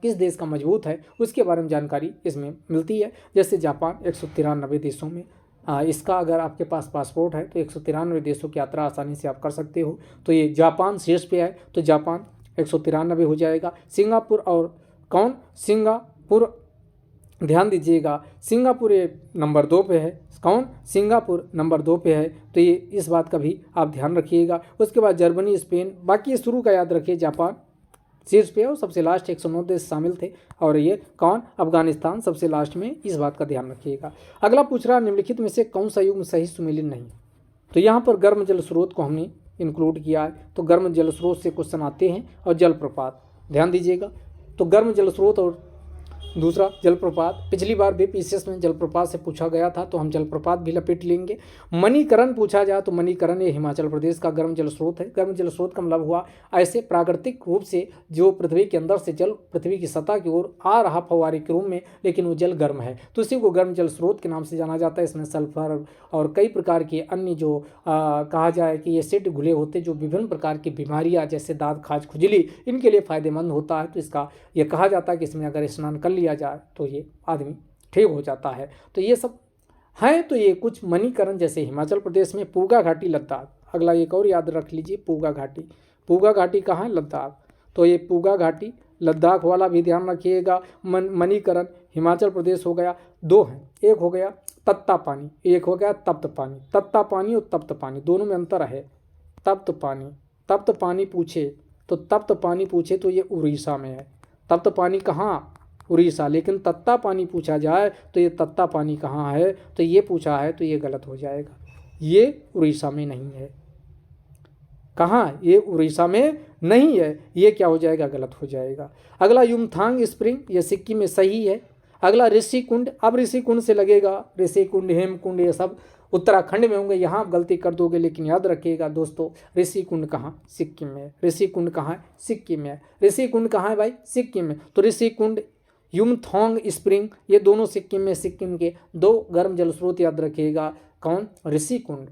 किस देश का मजबूत है उसके बारे में जानकारी इसमें मिलती है। जैसे जापान 193 देशों में, इसका अगर आपके पास पासपोर्ट है तो 193 देशों की यात्रा आसानी से आप कर सकते हो। तो ये जापान शीर्ष पे है, तो जापान 193 हो जाएगा। सिंगापुर और कौन, सिंगापुर ध्यान दीजिएगा, सिंगापुर ये नंबर 2 पे है, कौन, सिंगापुर नंबर 2 पे है। तो ये इस बात का भी आप ध्यान रखिएगा। उसके बाद जर्मनी, स्पेन, बाकी शुरू का याद रखिए, जापान शीर्ष पे है और सबसे लास्ट 109 देश शामिल थे, और ये कौन, अफगानिस्तान सबसे लास्ट में, इस बात का ध्यान रखिएगा। अगला पूछ रहा, निम्नलिखित में से कौन सा युग्म सही सुमेलित नहीं। तो यहाँ पर गर्म जल स्रोत को हमने इंक्लूड किया है, तो गर्म जल स्रोत से क्वेश्चन आते हैं, और जलप्रपात ध्यान दीजिएगा। तो गर्म जल स्रोत और दूसरा जलप्रपात, पिछली बार भी पीसीएस में जलप्रपात से पूछा गया था तो हम जलप्रपात भी लपेट लेंगे। मणिकरण पूछा जाए तो मणिकरण ये हिमाचल प्रदेश का गर्म जल स्रोत है। गर्म जल स्रोत का मतलब हुआ ऐसे प्राकृतिक रूप से जो पृथ्वी के अंदर से जल पृथ्वी की सतह की ओर आ रहा फव्वारे के रूप में, लेकिन वो जल गर्म है तो इसी को गर्म जल स्रोत के नाम से जाना जाता है। इसमें सल्फर और कई प्रकार के अन्य जो कहा जाए कि एसिड घुले होते जो विभिन्न प्रकार की बीमारियां जैसे दांत खाज खुजली इनके लिए फायदेमंद होता है। तो इसका ये कहा जाता है कि इसमें अगर स्नान कर लिया जाए तो ये आदमी ठीक हो जाता है। तो ये सब हैं। तो ये कुछ मणिकरण जैसे हिमाचल प्रदेश में पूगा घाटी लद्दाख। अगला एक और याद रख लीजिए, पूगा घाटी। पूगा घाटी कहाँ है? लद्दाख। तो ये पूगा घाटी लद्दाख वाला भी ध्यान रखिएगा। मणिकरण हिमाचल प्रदेश हो गया। दो हैं, एक हो गया तत्ता पानी, एक हो गया तप्त पानी। तत्ता पानी और तप्त पानी दोनों में अंतर है। तप्त पानी, तप्त पानी पूछे तो तप्त पानी पूछे तो ये उड़ीसा में है। तप्त पानी कहाँ? उड़ीसा। लेकिन तत्ता पानी पूछा जाए तो ये तत्ता पानी कहाँ है? तो ये पूछा है तो ये गलत हो जाएगा। ये उड़ीसा में नहीं है। कहाँ? ये उड़ीसा में नहीं है। ये क्या हो जाएगा? गलत हो जाएगा। अगला युमथांग स्प्रिंग, ये सिक्किम में सही है। अगला ऋषिकुंड। अब ऋषिकुंड से लगेगा ऋषिकुंड हेमकुंड ये सब उत्तराखंड में होंगे, यहाँ आप गलती कर दोगे। लेकिन याद रखिएगा दोस्तों, ऋषिकुंड कहाँ? सिक्किम में। ऋषिकुंड कहाँ है? सिक्किम में। ऋषिकुंड कहाँ है भाई? सिक्किम में। तो ऋषिकुंड, युमथांग स्प्रिंग ये दोनों सिक्किम में। सिक्किम के दो गर्म जल स्रोत याद रखिएगा। कौन? ऋषिकुंड।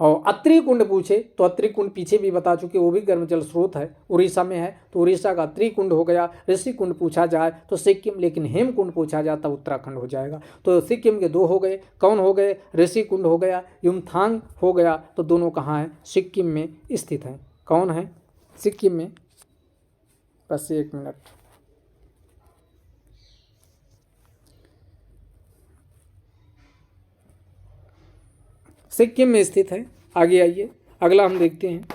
और अत्रि कुंड पूछे तो अत्रि कुंड पीछे भी बता चुके, वो भी गर्म जल स्रोत है, उड़ीसा में है। तो उड़ीसा का अत्रि कुंड हो गया। ऋषि कुंड पूछा जाए तो सिक्किम, लेकिन हेमकुंड पूछा जाए तब उत्तराखंड हो जाएगा। तो सिक्किम के दो हो गए। कौन हो गए? ऋषि कुंड हो गया, युमथांग हो गया। तो दोनों कहाँ हैं? सिक्किम में स्थित हैं। कौन है? सिक्किम में। बस एक मिनट, सिक्किम में स्थित है। आगे आइए, अगला हम देखते हैं।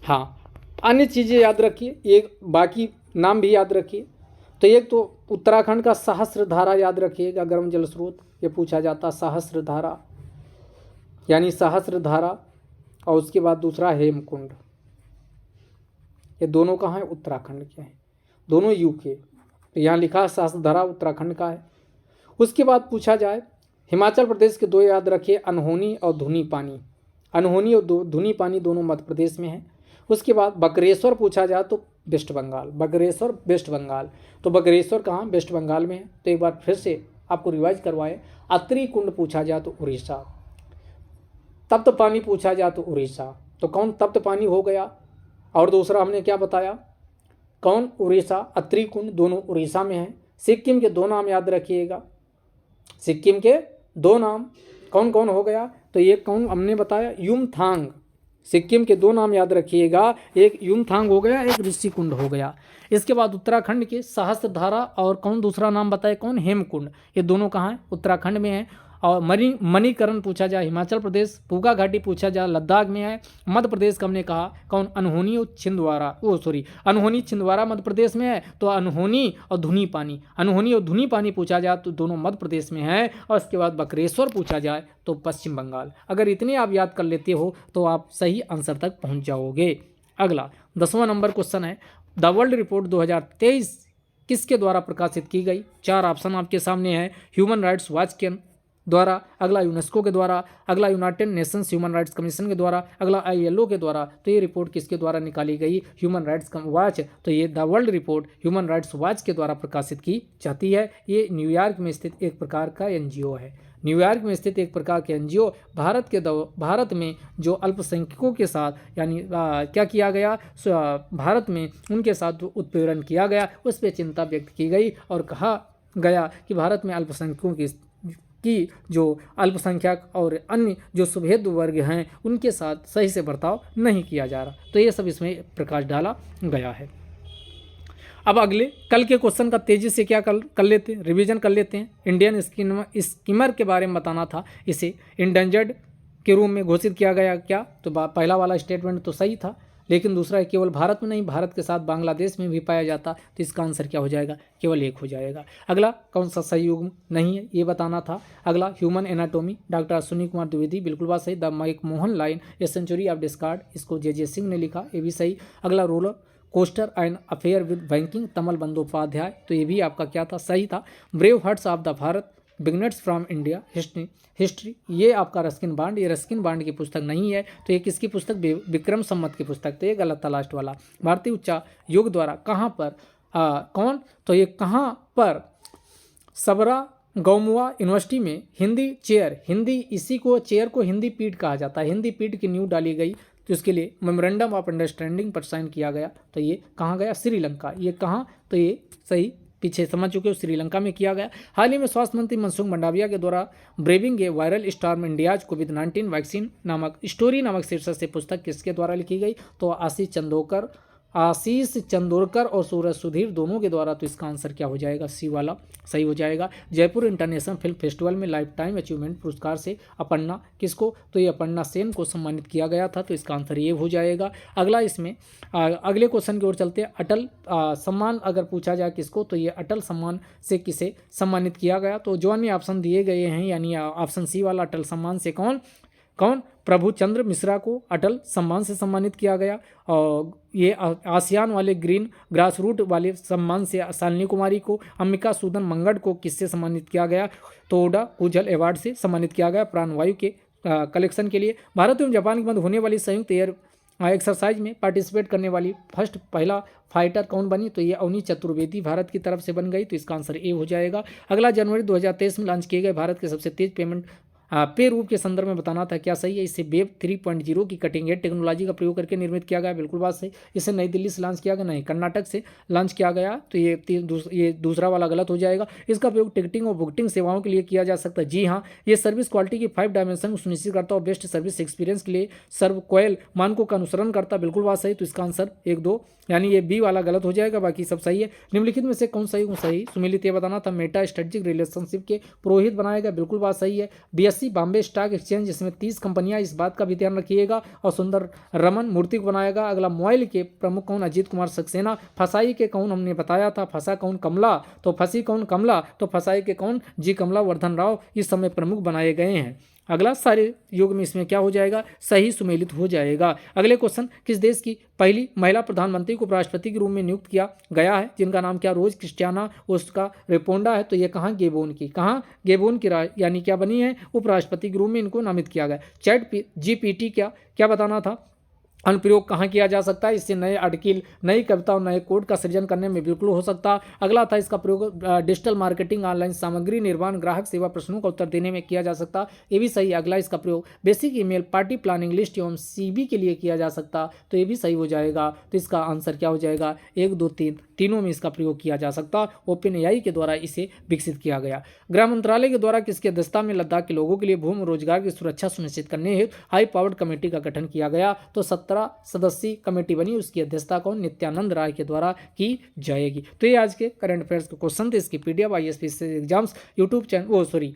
हाँ, अन्य चीज़ें याद रखिए, एक बाकी नाम भी याद रखिए। तो एक तो उत्तराखंड का सहस्त्रधारा याद रखिएगा, गर्म जल स्रोत ये पूछा जाता। सहस्त्रधारा यानी सहस्त्रधारा। और उसके बाद दूसरा हेमकुंड। ये दोनों कहाँ है? उत्तराखंड के हैं, दोनों यूके। तो यहाँ लिखा है सहस्त्रधारा उत्तराखंड का है। उसके बाद पूछा जाए हिमाचल प्रदेश के दो याद रखिए, अनहोनी और धुनी पानी। अनहोनी और धुनी पानी दोनों मध्य प्रदेश में है। उसके बाद बकरेश्वर पूछा जाए तो वेस्ट बंगाल। बकरेश्वर वेस्ट बंगाल। तो बकरेश्वर कहाँ? वेस्ट बंगाल में है। तो एक बार फिर से आपको रिवाइज करवाएं। अत्रि कुंड पूछा जाए तो उड़ीसा। तप्त पानी पूछा जाए तो उड़ीसा। तो कौन? तप्त पानी हो गया। और दूसरा हमने क्या बताया? कौन? उड़ीसा। अत्रि कुंड दोनों उड़ीसा में है। सिक्किम के दो नाम याद रखिएगा। सिक्किम के दो नाम कौन कौन हो गया? तो एक कौन हमने बताया? युमथांग। सिक्किम के दो नाम याद रखिएगा, एक युमथांग हो गया, एक ऋषिकुंड हो गया। इसके बाद उत्तराखंड के सहस्त्रधारा और कौन दूसरा नाम बताए? कौन? हेमकुंड। ये दोनों कहाँ है? उत्तराखंड में है। और मणिकरण पूछा जाए हिमाचल प्रदेश। पूगा घाटी पूछा जाए लद्दाख में है। मध्य प्रदेश का हमने कहा कौन? अनहोनी और छिंदवाड़ा। अनहोनी छिंदवाड़ा मध्य प्रदेश में है। तो अनहोनी और धुनी पानी, अनहोनी और धुनी पानी पूछा जाए तो दोनों मध्य प्रदेश में है। और इसके बाद बकरेश्वर पूछा जाए तो पश्चिम बंगाल। अगर इतने आप याद कर लेते हो तो आप सही आंसर तक पहुँच जाओगे। अगला 10वां नंबर क्वेश्चन है, द वर्ल्ड रिपोर्ट 2023 किसके द्वारा प्रकाशित की गई? चार ऑप्शन आपके सामने है। ह्यूमन राइट्स वॉच के द्वारा, अगला यूनेस्को के द्वारा, अगला United Nations human rights commission के द्वारा, अगला ILO के द्वारा। तो ये रिपोर्ट किसके द्वारा निकाली गई? Human rights watch. तो ये the world report human rights watch के द्वारा प्रकाशित की जाती है। ये न्यूयॉर्क में स्थित एक प्रकार का NGO है। न्यूयॉर्क में स्थित एक प्रकार के NGO भारत में जो अल्पसंख्यकों के साथ यानी क्या किया गया, भारत में उनके साथ जो उत्पीड़न किया गया उस पर चिंता व्यक्त की गई और कहा गया कि भारत में अल्पसंख्यकों की जो अल्पसंख्यक और अन्य जो सुभेद वर्ग हैं उनके साथ सही से बर्ताव नहीं किया जा रहा। तो ये सब इसमें प्रकाश डाला गया है। अब अगले कल के क्वेश्चन का तेजी से क्या कर लेते हैं, रिवीजन कर लेते हैं। इंडियन स्कीमर के बारे में बताना था। इसे इंडेंजर्ड के रूप में घोषित किया गया क्या? तो पहला वाला स्टेटमेंट तो सही था, लेकिन दूसरा है केवल भारत में नहीं, भारत के साथ बांग्लादेश में भी पाया जाता। तो इसका आंसर क्या हो जाएगा? केवल एक हो जाएगा। अगला कौन सा सही युग्म नहीं है ये बताना था। अगला human anatomy, doctor Ashwini Kumar Dwivedi, बिल्कुल बात सही। The McMahon line, a century of discord, इसको JJ सिंह ने लिखा, ये भी सही। अगला roller coaster and affair with banking Tamal Bandyopadhyay, तो ये भी आपका क्या था, सही था। Brave hearts of the Bharat beginners from India history, ये आपका रस्किन बॉन्ड, ये रस्किन बॉन्ड की पुस्तक नहीं है, तो ये किसकी पुस्तक, विक्रम संवत की पुस्तक, तो ये गलत था लास्ट वाला। भारतीय उच्चायोग द्वारा कहाँ पर कौन, तो ये कहाँ पर, सबरा गौमुआ यूनिवर्सिटी में हिंदी चेयर, हिंदी इसी को चेयर को हिंदी पीठ कहा जाता है, हिंदी पीठ की नींव डाली गई, तो इसके लिए मेमोरेंडम ऑफ अंडरस्टैंडिंग पर साइन किया गया, तो ये कहाँ गया, श्रीलंका, ये कहाँ, तो ये सही पीछे समझ चुके हो, श्रीलंका में किया गया। हाल ही में स्वास्थ्य मंत्री मनसुख मंडाविया के द्वारा ब्रेविंग ए वायरल स्टॉर्म इंडियाज कोविड-19 वैक्सीन नामक स्टोरी नामक शीर्षक से पुस्तक किसके द्वारा लिखी गई, तो आशीष चंदोरकर और सूरज सुधीर दोनों के द्वारा, तो इसका आंसर क्या हो जाएगा, सी वाला सही हो जाएगा। जयपुर इंटरनेशनल फिल्म फेस्टिवल में लाइफ टाइम अचीवमेंट पुरस्कार से अपर्णा किसको, तो ये अपर्णा सेन को सम्मानित किया गया था, तो इसका आंसर ये हो जाएगा। अगला इसमें अगले क्वेश्चन की ओर चलते हैं। अटल सम्मान अगर पूछा जाए किसको, तो ये अटल सम्मान से किसे सम्मानित किया गया, तो जो अन्य ऑप्शन दिए गए हैं यानी ऑप्शन सी वाला अटल सम्मान से कौन, प्रभुचंद्र मिश्रा को अटल सम्मान से सम्मानित किया गया। और ये आसियान वाले ग्रीन ग्रास रूट वाले सम्मान से शालिनी कुमारी को, अंबिका सूदन मंगड़ को किससे सम्मानित किया गया, तो ओडा कुजल अवार्ड से सम्मानित किया गया प्राणवायु के कलेक्शन के लिए। भारत एवं जापान के मध्य होने वाली संयुक्त एयर एक्सरसाइज में पार्टिसिपेट करने वाली पहला फाइटर कौन बनी, तो ये अवनी चतुर्वेदी भारत की तरफ से बन गई, तो इसका आंसर ए हो जाएगा। अगला जनवरी 2023 में लॉन्च किए गए भारत के सबसे तेज पेमेंट पे रूप के संदर्भ में बताना था, क्या सही है, इसे वेब 3.0 की कटिंग एज टेक्नोलॉजी का प्रयोग करके निर्मित किया गया, बिल्कुल बात सही। इसे नई दिल्ली से लॉन्च किया गया, नहीं कर्नाटक से लॉन्च किया गया, तो ये दूसरा वाला गलत हो जाएगा। इसका प्रयोग टिकटिंग और बुकिंग सेवाओं के लिए किया जा सकता है, जी हाँ। ये सर्विस क्वालिटी की 5 डायमेंशन सुनिश्चित करता है और बेस्ट सर्विस एक्सपीरियंस के लिए सर्व कोयल मानकों का अनुसरण करता है, बिल्कुल बात सही। तो इसका आंसर 1, 2 यानी ये बी वाला गलत हो जाएगा, बाकी सब सही है। निम्नलिखित में से कौन सही, कौन सही, सुमिलित ये बताना था। मेटा स्ट्रेटेजिक रिलेशनशिप के पुरोहित बनाया गया, बिल्कुल बात सही है। बीएससी बॉम्बे स्टॉक एक्सचेंज, जिसमें 30 कंपनियां, इस बात का भी ध्यान रखिएगा। और सुंदर रमन मूर्ति को बनाएगा। अगला मोबाइल के प्रमुख कौन, अजीत कुमार सक्सेना। फसाई के कौन, हमने बताया था, फंसा कौन, कमला, तो फंसी कौन, कमला, तो फसाई के कौन, जी कमला वर्धन राव इस समय प्रमुख बनाए गए हैं। अगला सारे युग में इसमें क्या हो जाएगा, सही सुमेलित हो जाएगा। अगले क्वेश्चन, किस देश की पहली महिला प्रधानमंत्री को उपराष्ट्रपति के रूप में नियुक्त किया गया है, जिनका नाम क्या, रोज क्रिस्टियाना उसका रेपोंडा है, तो ये कहाँ, गेबोन की, कहाँ, गेबोन की यानी क्या बनी है, उपराष्ट्रपति के रूप में इनको नामित किया गया। चैट जीपीटी क्या बताना था, अनुप्रयोग कहाँ किया जा सकता है, इससे नए आर्टिकल, नई कविता और नए कोड का सृजन करने में बिल्कुल हो सकता। अगला था इसका प्रयोग डिजिटल मार्केटिंग, ऑनलाइन सामग्री निर्माण, ग्राहक सेवा प्रश्नों का उत्तर देने में किया जा सकता, ये भी सही। अगला इसका प्रयोग basic email, party planning, list एवं सीबी के लिए किया जा सकता, तो ये भी सही हो जाएगा। तो इसका आंसर क्या हो जाएगा, 1, 2, 3 तीनों में इसका प्रयोग किया जा सकता। ओपन एआई के द्वारा इसे विकसित किया गया। गृह मंत्रालय के द्वारा किसकी अध्यक्षता में लद्दाख के लोगों के लिए भूमि रोजगार की सुरक्षा सुनिश्चित करने हेतु हाई पावर्ड कमेटी का गठन किया गया, तो 17 सदस्यीय कमेटी बनी, उसकी अध्यक्षता कौन, नित्यानंद राय के द्वारा की जाएगी। तो ये आज के करंट अफेयर्स के क्वेश्चन थे। इसकी PDF ISPC exams YouTube channel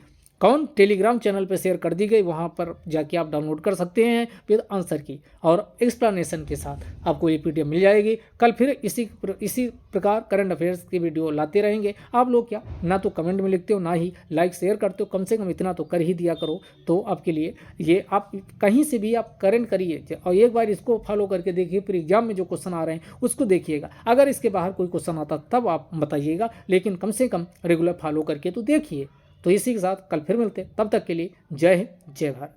Telegram channel पर शेयर कर दी गई, वहाँ पर जाके आप डाउनलोड कर सकते हैं विद आंसर की और एक्सप्लेनेशन के साथ आपको ये पीडीएफ मिल जाएगी। कल फिर इसी प्रकार करंट अफेयर्स की वीडियो लाते रहेंगे। आप लोग क्या ना तो कमेंट में लिखते हो, ना ही लाइक शेयर करते हो, कम से कम इतना तो कर ही दिया करो। तो आपके लिए ये आप कहीं से भी आप करेंट करिए और एक बार इसको फॉलो करके देखिए, फिर एग्जाम में जो क्वेश्चन आ रहे हैं उसको देखिएगा। अगर इसके बाहर कोई क्वेश्चन आता तब आप बताइएगा, लेकिन कम से कम रेगुलर फॉलो करके तो देखिए। तो इसी के साथ कल फिर मिलते हैं, तब तक के लिए जय हिंद, जय भारत।